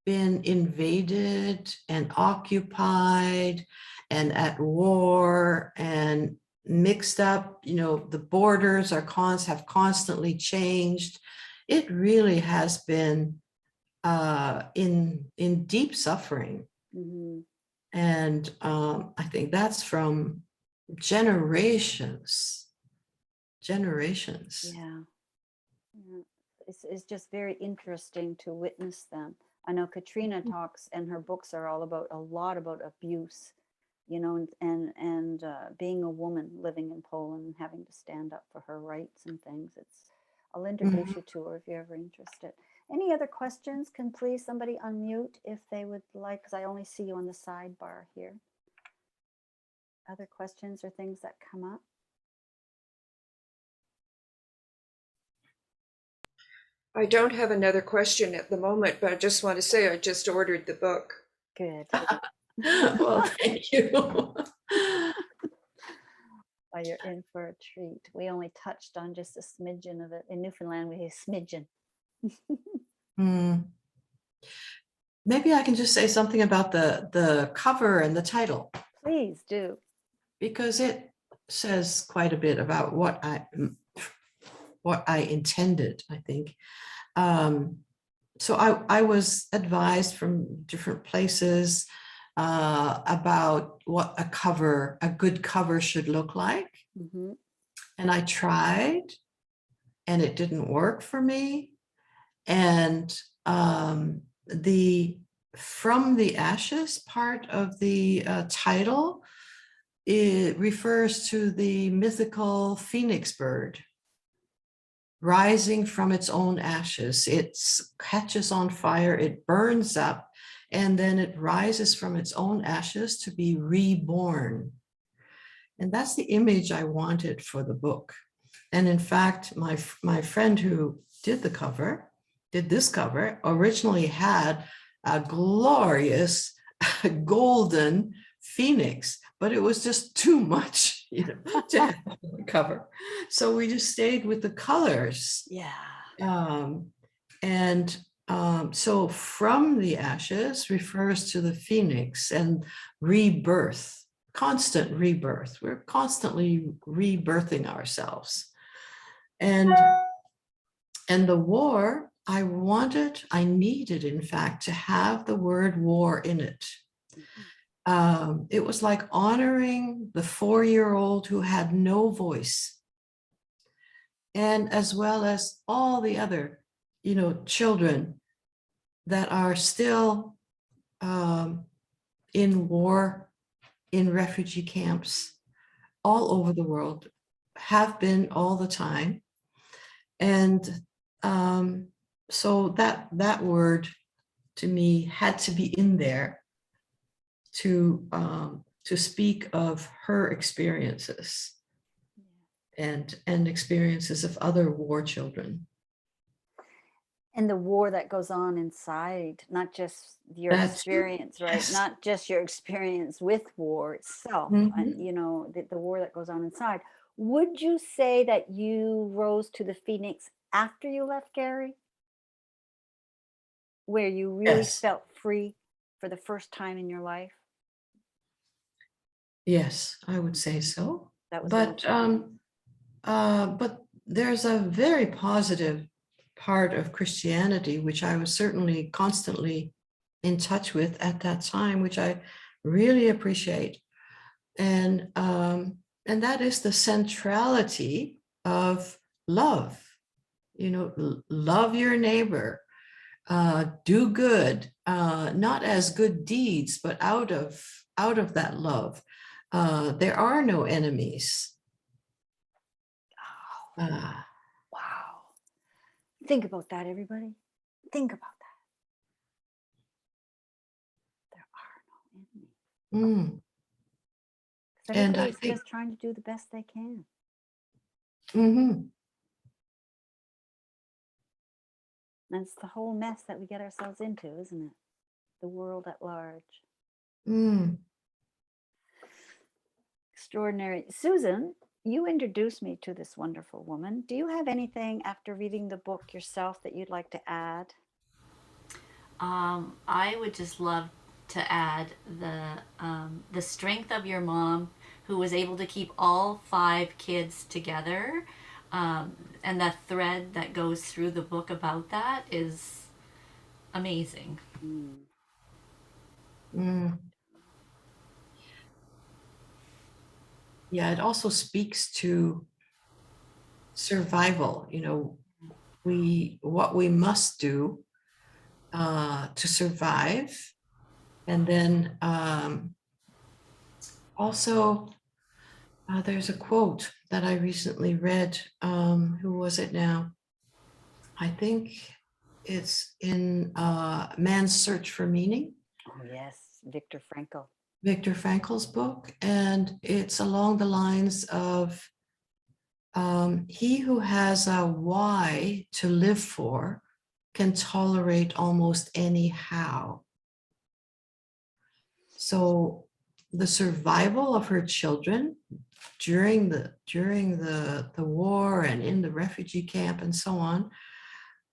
been invaded and occupied and at war and mixed up, the borders have constantly changed. It really has been in deep suffering. And I think that's from generations. Yeah. It's just very interesting to witness them. I know Katrina talks, and her books are all about a lot about abuse, and being a woman living in Poland and having to stand up for her rights and things. I'll introduce you to her if you're ever interested. Any other questions? Can please somebody unmute if they would like, because I only see you on the sidebar here. Other questions or things that come up? I don't have another question at the moment, but I just want to say I just ordered the book. Good. Well, thank you. Well, you're in for a treat. We only touched on just a smidgen of it. In Newfoundland, we say smidgen. Maybe I can just say something about the cover and the title. Please do. Because it says quite a bit about what I intended, I think. So I was advised from different places about what a good cover should look like. And I tried, and it didn't work for me. And the from the ashes part of the title, it refers to the mythical phoenix bird rising from its own ashes. It catches on fire, it burns up, and then it rises from its own ashes to be reborn. And that's the image I wanted for the book. And in fact, my friend who did this cover, originally had a glorious golden phoenix, but it was just too much, to have on the cover. So we just stayed with the colors. Yeah. So from the ashes refers to the phoenix and rebirth, constant rebirth. We're constantly rebirthing ourselves. And the war, I needed, in fact, to have the word war in it. It was like honoring the 4-year-old who had no voice, and as well as all the other, children that are still in war, in refugee camps all over the world, have been all the time. And so that word to me had to be in there to speak of her experiences and experiences of other war children. And the war that goes on inside, not just your experience, right? Yes. Not just your experience with war itself, and the war that goes on inside. Would you say that you rose to the phoenix after you left Gary, where you really Yes. felt free for the first time in your life? Yes, I would say so. That was But there's a very positive part of Christianity, which I was certainly constantly in touch with at that time, which I really appreciate. And that is the centrality of love. Love your neighbor, do good, not as good deeds, but out of that love. There are no enemies. wow. Think about that, everybody. Think about that. There are no enemies. And I Everybody's think, just trying to do the best they can. That's the whole mess that we get ourselves into, isn't it? The world at large. Extraordinary. Susan, you introduced me to this wonderful woman. Do you have anything after reading the book yourself that you'd like to add? I would just love to add the strength of your mom, who was able to keep all 5 kids together, and the thread that goes through the book about that is amazing. Yeah, it also speaks to survival. What we must do to survive. And then also, there's a quote that I recently read. Who was it now? I think it's in Man's Search for Meaning. Oh, yes, Viktor Frankl. Viktor Frankl's book. And it's along the lines of he who has a why to live for can tolerate almost any how. So the survival of her children during the war and in the refugee camp and so on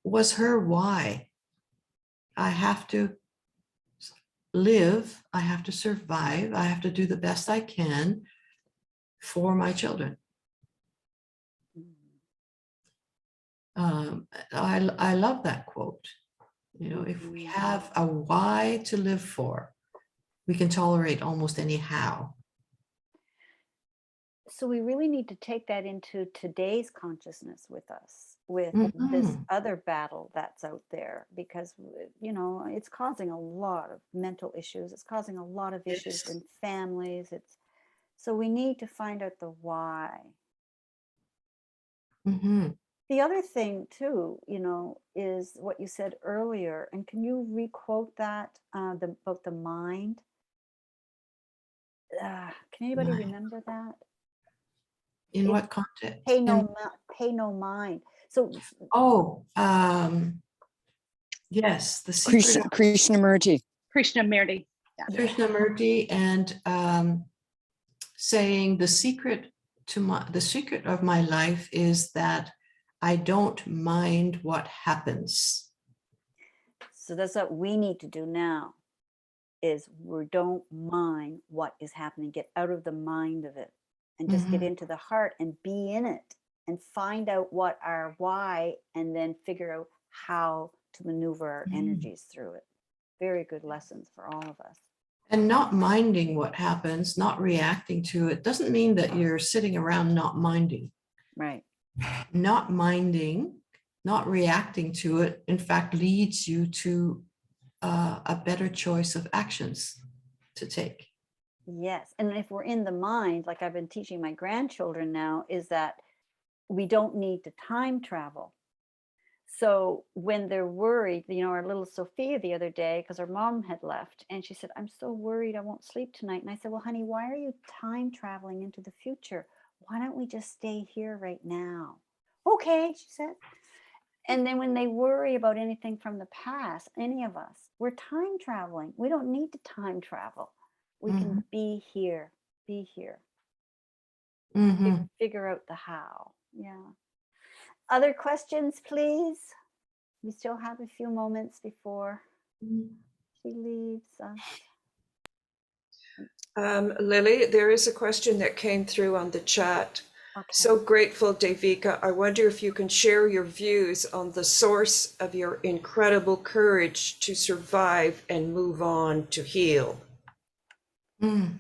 was her why. I have to live, I have to survive, I have to do the best I can for my children. I love that quote. If we have a why to live for, we can tolerate almost any how. So we really need to take that into today's consciousness with us. with this Mhm. other battle that's out there, because you know, it's causing a lot of mental issues, it's causing a lot of issues Yes. in families. It's so we need to find out the why. Mhm. The other thing too, you know, is what you said earlier, and can you requote that, about the mind? Can anybody Right. remember that? In It's what context? pay no pay no mind. So Oh, yes, the secret of Krishnamurti. Krishnamurti. Yeah. yeah, Krishnamurti, and saying the secret of my life is that I don't mind what happens. so that's what we need to do now, is we don't mind what is happening, get out of the mind of it and just get Mhm. into the heart and be in it and find out what our why, and then figure out how to maneuver our energies through it. Very good lessons for all of us. And not minding what happens, not reacting to it, doesn't mean that you're sitting around not minding. Right. Not minding, not reacting to it, in fact, leads you to a better choice of actions to take. Yes. And if we're in the mind, like I've been teaching my grandchildren now, is that we don't need to time travel. So when they're worried, you know, our little Sophia the other day, because her mom had left, and she said, I'm so worried I won't sleep tonight. And I said, well, honey, why are you time traveling into the future? Why don't we just stay here right now? Okay, she said. And then when they worry about anything from the past, any of us, we're time traveling. We don't need to time travel. We can be here, be here. Mhm. Figure out the how. Yeah. Other questions, please? We still have a few moments before she leaves us. Lily, there is a question that came through on the chat. Okay. So grateful, Devika. I wonder if you can share your views on the source of your incredible courage to survive and move on to heal. I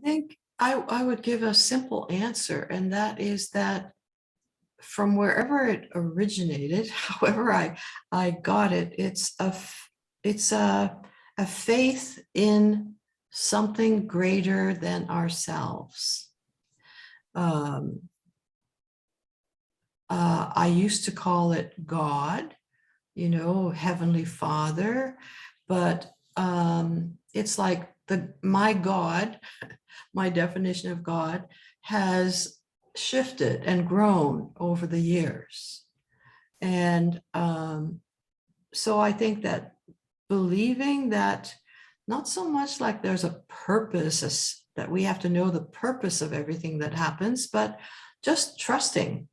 think I would give a simple answer, and that is that from wherever it originated, however I got it, it's a faith in something greater than ourselves. I used to call it God, you know, Heavenly Father, but it's like my God, my definition of God has shifted and grown over the years. And so I think that believing that not so much like there's a purpose, that we have to know the purpose of everything that happens, but just trusting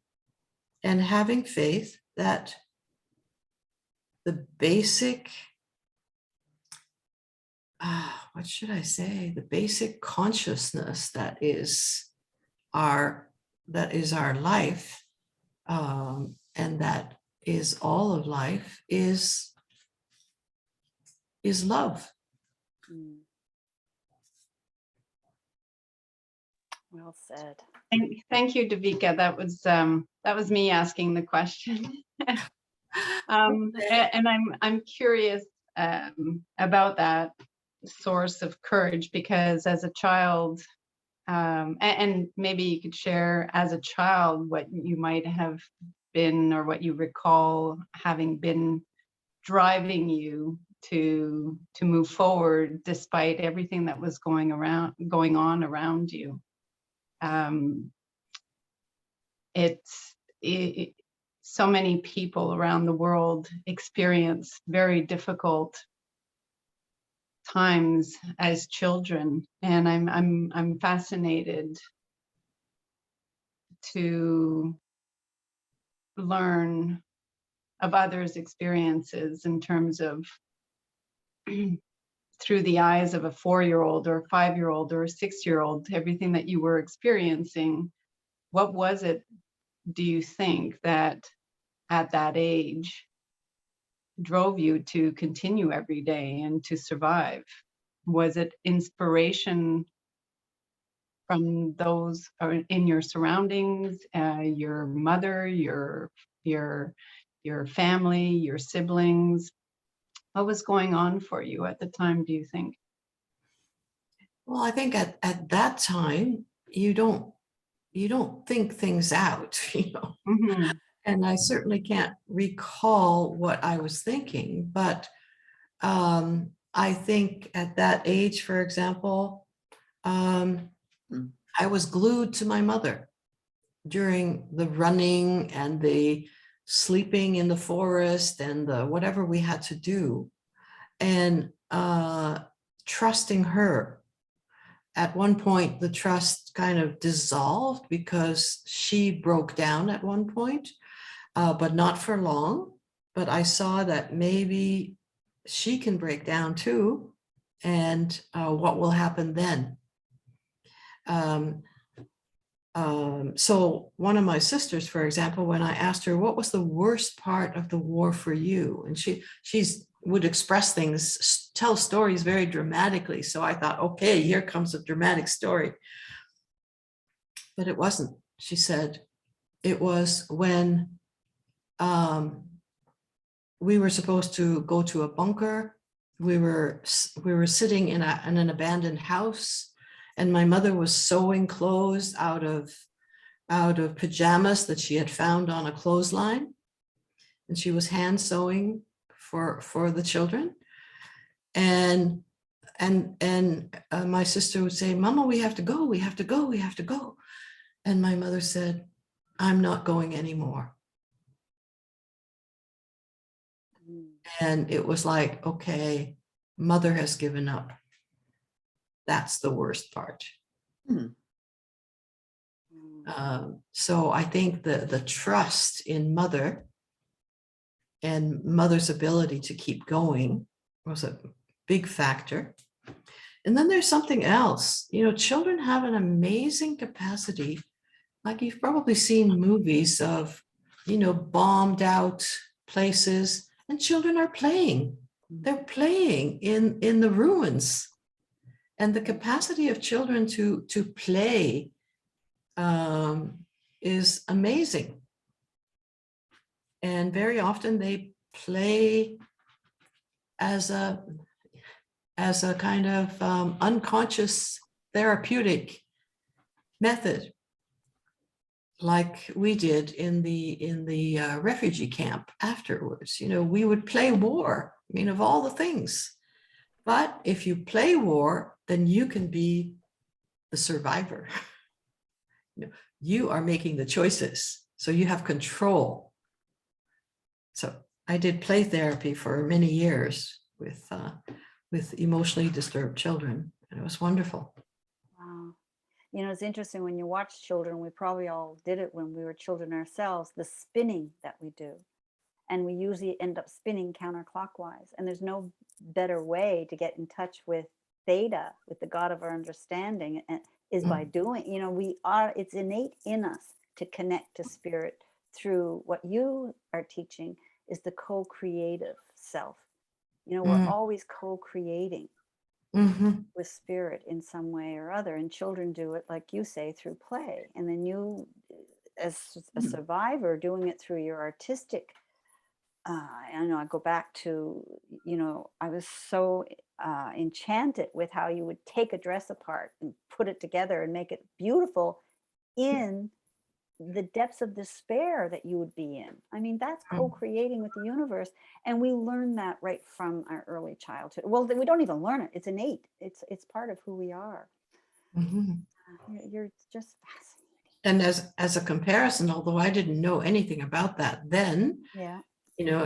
and having faith that the basic, what should I say, the basic consciousness that is our life, and that is all of life, is love. Well said. Thank you, Devika. That was me asking the question. And I'm curious about that source of courage, because as a child, and maybe you could share as a child what you might have been, or what you recall having been driving you to move forward despite everything that was going on around you. So many people around the world experience very difficult times as children, and I'm fascinated to learn of others' experiences in terms of through the eyes of a 4-year-old or a 5-year-old or a 6-year-old, everything that you were experiencing. What was it, do you think, that at that age drove you to continue every day and to survive? Was it inspiration from those in your surroundings, your mother, your family, your siblings? What was going on for you at the time, do you think? Well, I think at that time, you don't think things out, Mhm. and I certainly can't recall what I was thinking, but I think at that age, for example, I was glued to my mother during the running and the sleeping in the forest and the whatever we had to do, and trusting her. At one point, the trust kind of dissolved because she broke down at one point, but not for long. But I saw that maybe she can break down too, and what will happen then? So one of my sisters, for example, when I asked her, what was the worst part of the war for you? And she's would express things, tell stories very dramatically. So I thought, okay, here comes a dramatic story. But it wasn't. She said, it was when we were supposed to go to a bunker. We were sitting in an abandoned house, and my mother was sewing clothes out of pajamas that she had found on a clothesline, and she was hand sewing for the children. And my sister would say, "Mama, we have to go, we have to go, we have to go." And my mother said, "I'm not going anymore." And it was like, okay, mother has given up. That's the worst part. So I think the trust in mother and mother's ability to keep going was a big factor. And then there's something else. Children have an amazing capacity. Like you've probably seen movies of, bombed out places, and children are playing. They're playing in the ruins. And the capacity of children to play is amazing. And very often they play as a kind of unconscious therapeutic method, like we did in the refugee camp afterwards. We would play war, of all the things. But if you play war, then you can be the survivor. You are making the choices, so you have control. So I did play therapy for many years with emotionally disturbed children, and it was wonderful. Wow. It's interesting when you watch children, we probably all did it when we were children ourselves, the spinning that we do. And we usually end up spinning counterclockwise. And there's no better way to get in touch with Theta, with the God of our understanding, is by doing, it's innate in us to connect to spirit through what you are teaching is the co-creative self. We're always co-creating with spirit in some way or other. And children do it, like you say, through play. And then you, as a survivor, doing it through your artistic, I go back to, I was so enchanted with how you would take a dress apart and put it together and make it beautiful in the depths of despair that you would be in. That's co-creating with the universe. And we learn that right from our early childhood. Well, we don't even learn it. It's innate. It's part of who we are. You're just fascinating. And as a comparison, although I didn't know anything about that then, yeah.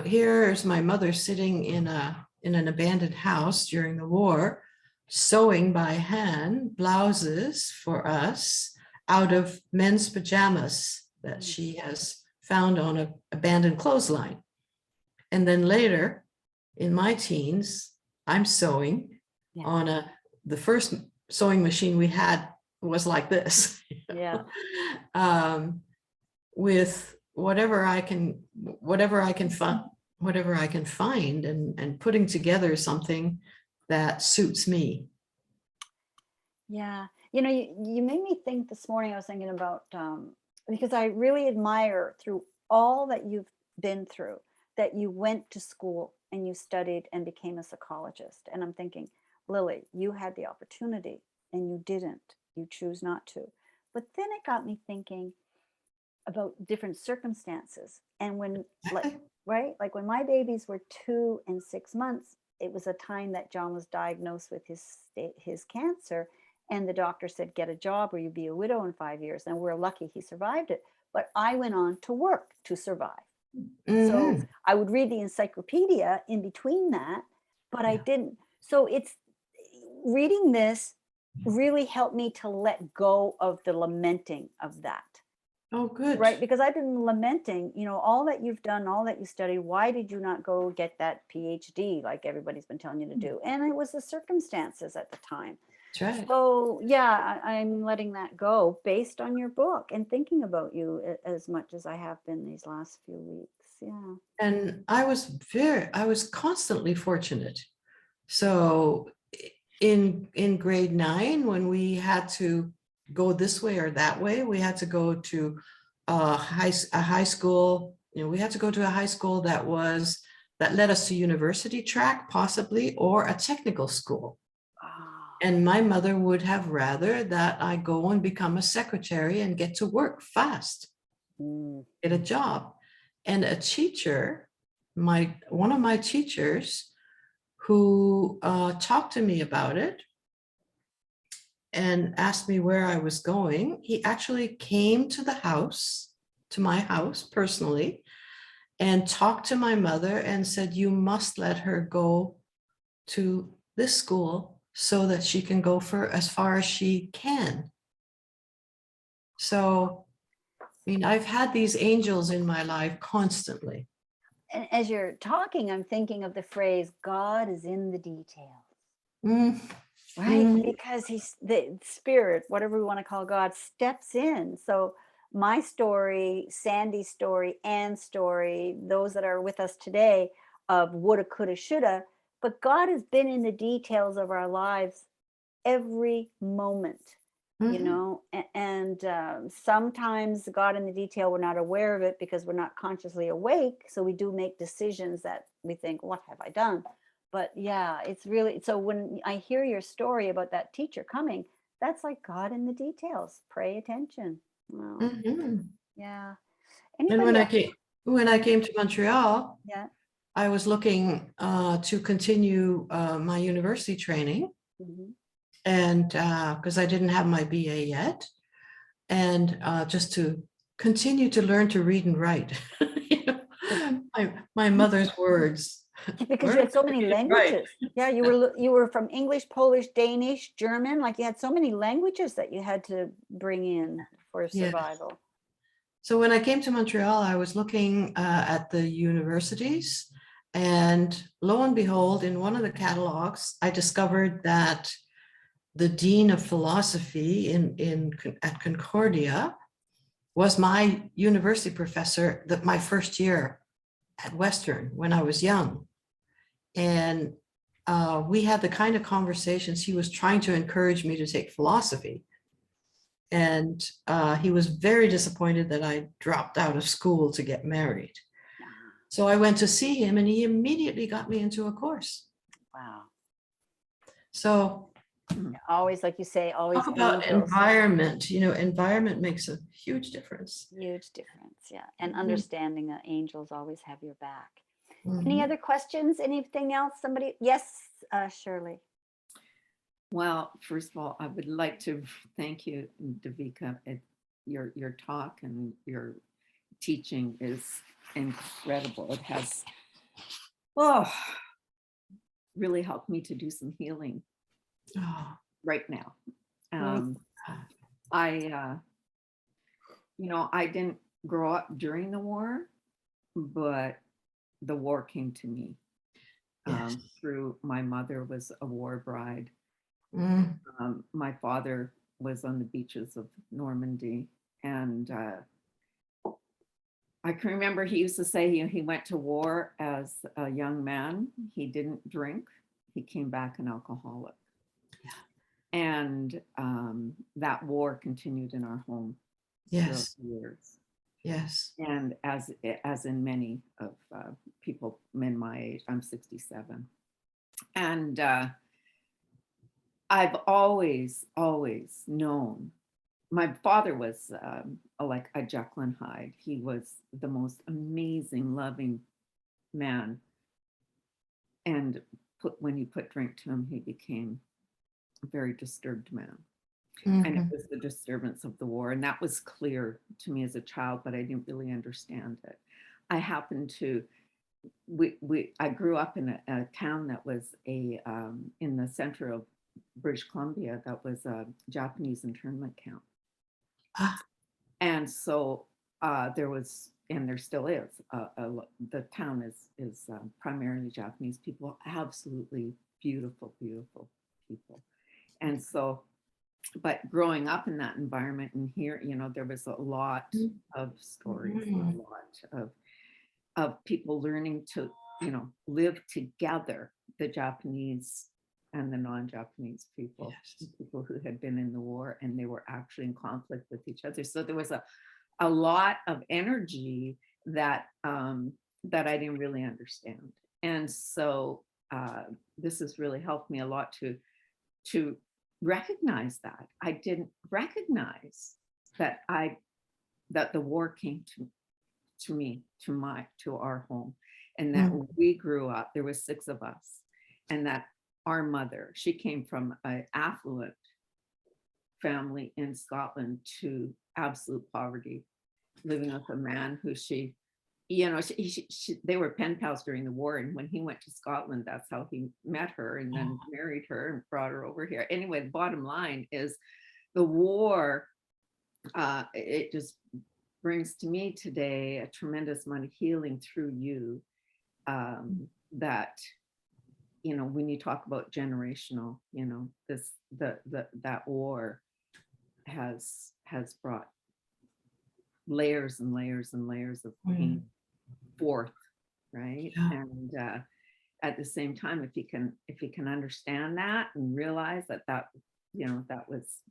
Here's my mother sitting in an abandoned house during the war, sewing by hand blouses for us out of men's pajamas that she has found on an abandoned clothesline. And then later, in my teens, I'm sewing on the first sewing machine we had was like this. Yeah. With whatever I can find and putting together something that suits me. Yeah. You know, you made me think this morning. I was thinking about, because I really admire through all that you've been through, that you went to school and you studied and became a psychologist. And I'm thinking, Lily, you had the opportunity and you didn't. You choose not to. But then it got me thinking about different circumstances. And when, like, right, like when my babies were 2 and 6 months, it was a time that John was diagnosed with his cancer. And the doctor said, get a job or you'll be a widow in 5 years. And we're lucky he survived it. But I went on to work to survive. So I would read the encyclopedia in between that, but I didn't. So it's reading this really helped me to let go of the lamenting of that. Oh, good. Right, because I've been lamenting, you know, all that you've done, all that you studied. Why did you not go get that PhD like everybody's been telling you to do? And it was the circumstances at the time. That's right. So yeah, I'm letting that go based on your book and thinking about you as much as I have been these last few weeks. Yeah. And I was constantly fortunate. So in grade 9, when we had to go this way or that way, we had to go to a high school. You know, we had to go to a high school that led us to university track, possibly, or a technical school. And my mother would have rather that I go and become a secretary and get to work fast, get a job. And a teacher, one of my teachers who talked to me about it and asked me where I was going, he actually came to my house personally, and talked to my mother and said, you must let her go to this school so that she can go for as far as she can. So, I mean, I've had these angels in my life constantly. And as you're talking, I'm thinking of the phrase, God is in the details. Right? Because he's the spirit, whatever we want to call God, steps in. So my story, Sandy's story, Anne's story, those that are with us today of woulda, coulda, shoulda, but God has been in the details of our lives every moment, you know, and sometimes God in the detail, we're not aware of it because we're not consciously awake. So we do make decisions that we think, what have I done? But yeah, it's really, so when I hear your story about that teacher coming, that's like God in the details. Pay attention. Wow. Yeah. And Anybody when I came to Montreal, yeah. I was looking to continue my university training, and because I didn't have my BA yet, and just to continue to learn to read and write. You know, my mother's words. Because you had so many languages. Yeah, you were from English, Polish, Danish, German. Like you had so many languages that you had to bring in for survival. So when I came to Montreal, I was looking at the universities, and lo and behold, in one of the catalogs, I discovered that the dean of philosophy at Concordia was my university professor my first year at Western when I was young. And we had the kind of conversations. He was trying to encourage me to take philosophy. And he was very disappointed that I dropped out of school to get married. So I went to see him and he immediately got me into a course. Wow. So always, like you say, always talk about environment. You know, environment makes a huge difference. Huge difference, yeah. And understanding that angels always have your back. Any other questions? Anything else? Somebody? Yes, Shirley. Well, first of all, I would like to thank you, Devika. Your talk and your teaching is incredible. It has really helped me to do some healing right now. I didn't grow up during the war, but the war came to me through my mother was a war bride. My father was on the beaches of Normandy, and I can remember he used to say he went to war as a young man. He didn't drink. He came back an alcoholic. And that war continued in our home throughout Yes. the years. Yes. And as in many of people in my age, I'm 67. And I've always known, my father was like a Jekyll and Hyde. He was the most amazing, loving man. And when you put drink to him, he became a very disturbed man. And it Mhm. was the disturbance of the war. And that was clear to me as a child, but I didn't really understand it. I happened to, I grew up in a town that was in the center of British Columbia, that was a Japanese internment camp. Ah, And so there was, and there still is, the town is primarily Japanese people, absolutely beautiful, beautiful people. And so, but growing up in that environment and here, there was a lot of stories, Mhm. a lot of people learning to, live together, the Japanese and the non-Japanese people, Yes. people who had been in the war, and they were actually in conflict with each other. So there was a lot of energy that that I didn't really understand. And so this has really helped me a lot to recognize that. I didn't recognize that the war came to me, to our home, and that Mm. we grew up, there was 6 of us, and that our mother, she came from an affluent family in Scotland to absolute poverty, living with a man who they were pen pals during the war, and when he went to Scotland, that's how he met her, and then married her and brought her over here. Anyway, the bottom line is the war, it just brings to me today a tremendous amount of healing through you, that when you talk about generational, that war has brought layers and layers and layers of pain forth, right? Yeah. And at the same time, if you can understand that and realize that that was,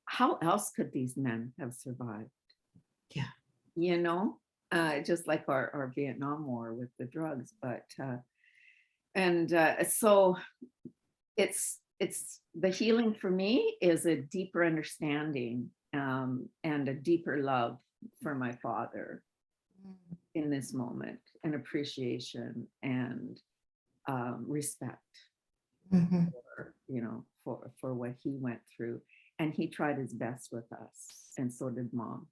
how else could these men have survived? Yeah. Just like our Vietnam War with the drugs, but so it's the healing for me is a deeper understanding, and a deeper love for my father in this moment, and appreciation and respect Mhm. for what he went through. And he tried his best with us, and so did Mom.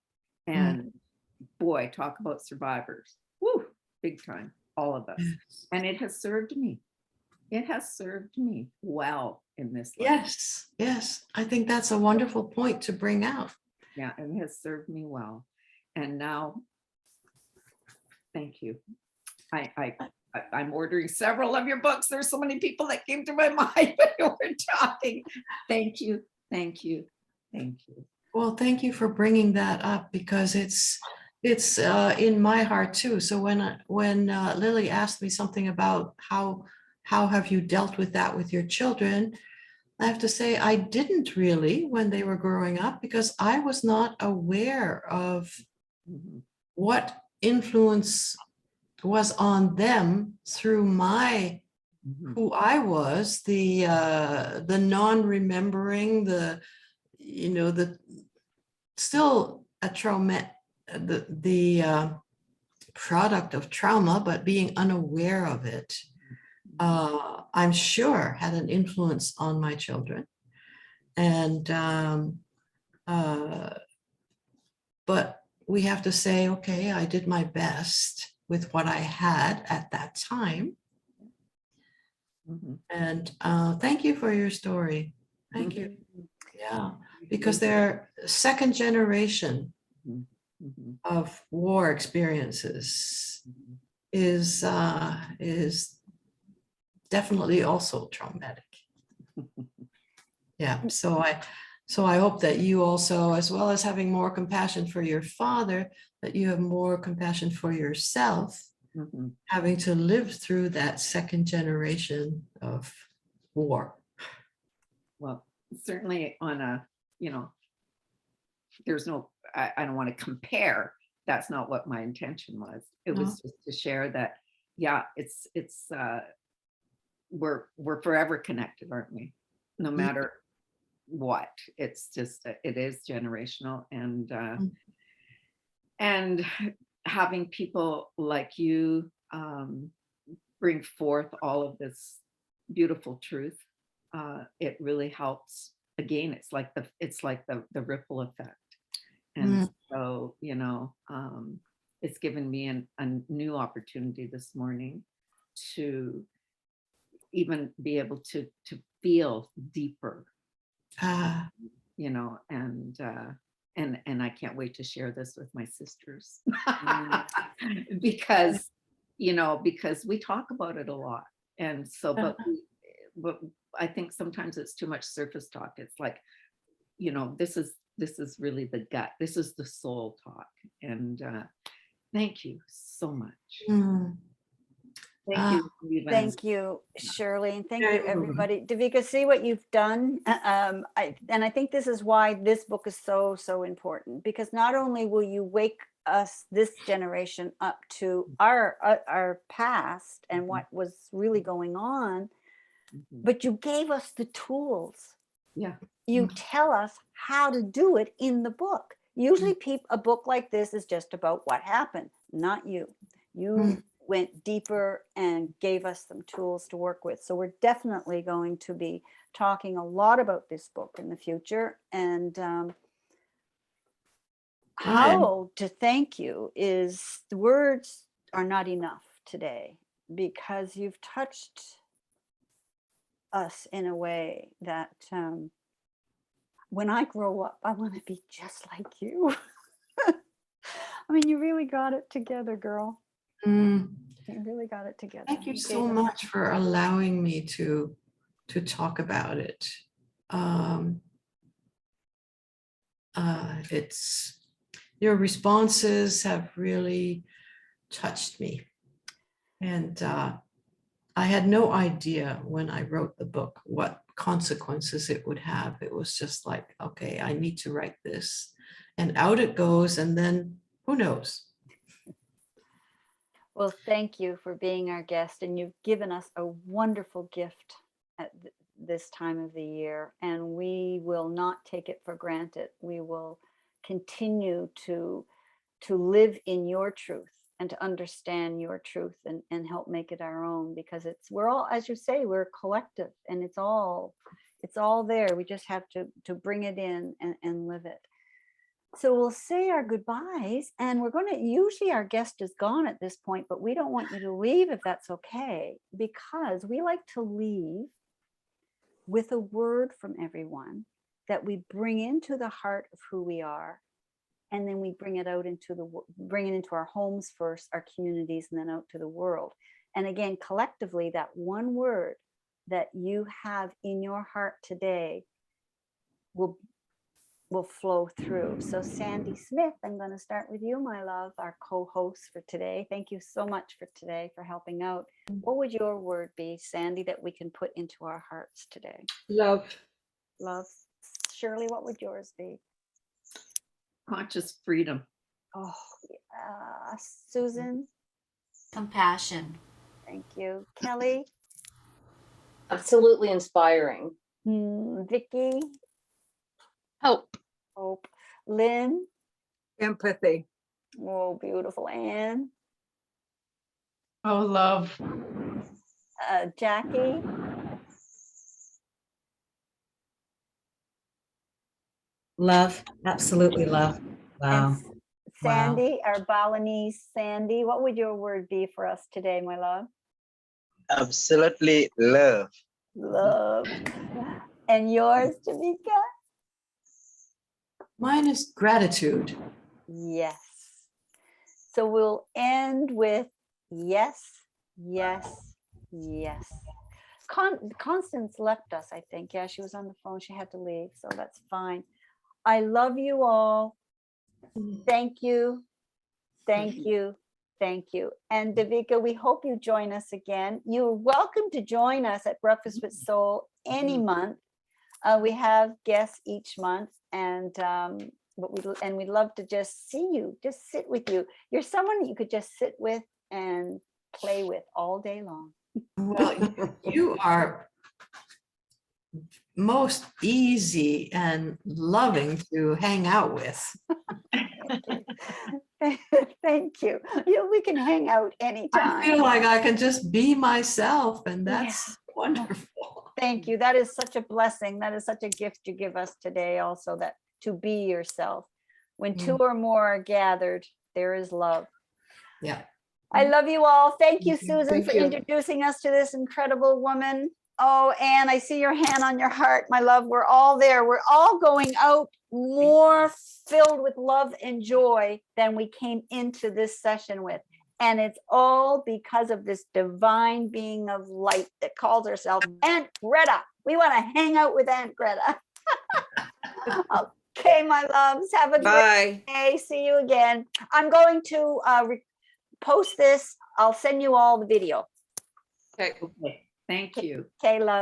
And boy, talk about survivors. Woo, big time, all of us. Yes. And it has served me. It has served me well in this life. Yes. Yes. I think that's a wonderful point to bring out. Yeah, and it has served me well. And now, thank you. I'm ordering several of your books. There's so many people that came to my mind when you were talking. Thank you, thank you, thank you. Well, thank you for bringing that up, because it's in my heart too. So when Lily asked me something about how have you dealt with that with your children, I have to say I didn't really when they were growing up, because I was not aware of what influence was on them through my who I was, the non-remembering, the still a trauma, the product of trauma, but being unaware of it, I'm sure had an influence on my children. And but we have to say, okay, I did my best with what I had at that time. And thank you for your story. Thank you. Yeah, because they're second generation of war experiences is definitely also traumatic. Yeah, so I hope that you also, as well as having more compassion for your father, that you have more compassion for yourself, having to live through that second generation of war. Well, certainly on a, you know, there's no, I don't want to compare. That's not what my intention was. It No. was just to share that, yeah, it's we're forever connected, aren't we? No matter what. It's just it is generational, and having people like you bring forth all of this beautiful truth, it really helps. Again, it's like the ripple effect. And so, you know, it's given me a new opportunity this morning to even be able to feel deeper, Ah, you know, and I can't wait to share this with my sisters because, you know, because we talk about it a lot. And so, but I think sometimes it's too much surface talk. It's like, you know, this is really the gut. This is the soul talk. And thank you so much. Thank you. Eva. Thank you, Shirley, and thank you, Very welcome. everybody. Devika, see what you've done. I think this is why this book is so, so important, because not only will you wake us, this generation, up to our past and what was really going on, but you gave us the tools. Yeah. You tell us how to do it in the book. Usually a book like this is just about what happened, not you. You went deeper and gave us some tools to work with. So we're definitely going to be talking a lot about this book in the future. And how to thank you is, the words are not enough today, because you've touched us in a way that when I grow up, I want to be just like you. I mean, you really got it together, girl. You really got it together. Thank you so gave us- much for allowing me to talk about it. It's, your responses have really touched me, and I had no idea when I wrote the book what consequences it would have. It was just like, okay, I need to write this, and out it goes, and then who knows? Well, thank you for being our guest, and you've given us a wonderful gift at this time of the year, and we will not take it for granted. We will continue to live in your truth and to understand your truth and help make it our own, because we're all, as you say, we're collective, and it's all there. We just have to bring it in and live it. So we'll say our goodbyes, and we're going to, usually our guest is gone at this point, but we don't want you to leave if that's okay, because we like to leave with a word from everyone that we bring into the heart of who we are, and then we bring it out bring it into our homes first, our communities, and then out to the world. And again, collectively, that one word that you have in your heart today will flow through. So Sandy Smith, I'm going to start with you, my love, our co-host for today. Thank you so much for today, for helping out. What would your word be, Sandy, that we can put into our hearts today? Love. Love. Shirley, what would yours be? Conscious freedom. Oh, yeah. Susan? Compassion. Thank you. Kelly? Absolutely inspiring. Vicky? Hope. Hope. Lynn? Empathy. Oh, beautiful. Anne? Oh, love. Jackie? Love, absolutely love. Wow. And Sandy, our Balinese Sandy, what would your word be for us today, my love? Absolutely love. Love. And yours, Devika? Mine is gratitude. Yes. So we'll end with yes, yes, yes. Constance left us, I think. Yeah, she was on the phone. She had to leave, so that's fine. I love you all. Thank you. Thank you. Thank you. And Devika, we hope you join us again. You're welcome to join us at Breakfast with Soul any month. We have guests each month, and we'd love to just see you, just sit with you. You're someone you could just sit with and play with all day long. Well, you are most easy and loving to hang out with. Thank you. We can hang out anytime. I feel like I can just be myself, and that's wonderful. Thank you. That is such a blessing. That is such a gift you give us today also, that to be yourself. When two or more are gathered, there is love. Yeah. I love you all. Thank you, Thank you. Susan, Thank for you. introducing us to this incredible woman. Oh, Anne, I see your hand on your heart, my love. We're all there. We're all going out more filled with love and joy than we came into this session with. And it's all because of this divine being of light that calls herself Aunt Greta. We want to hang out with Aunt Greta. Okay, my loves, have a great Bye. day. See you again. I'm going to post this. I'll send you all the video. Okay. Okay, thank you. Okay, love.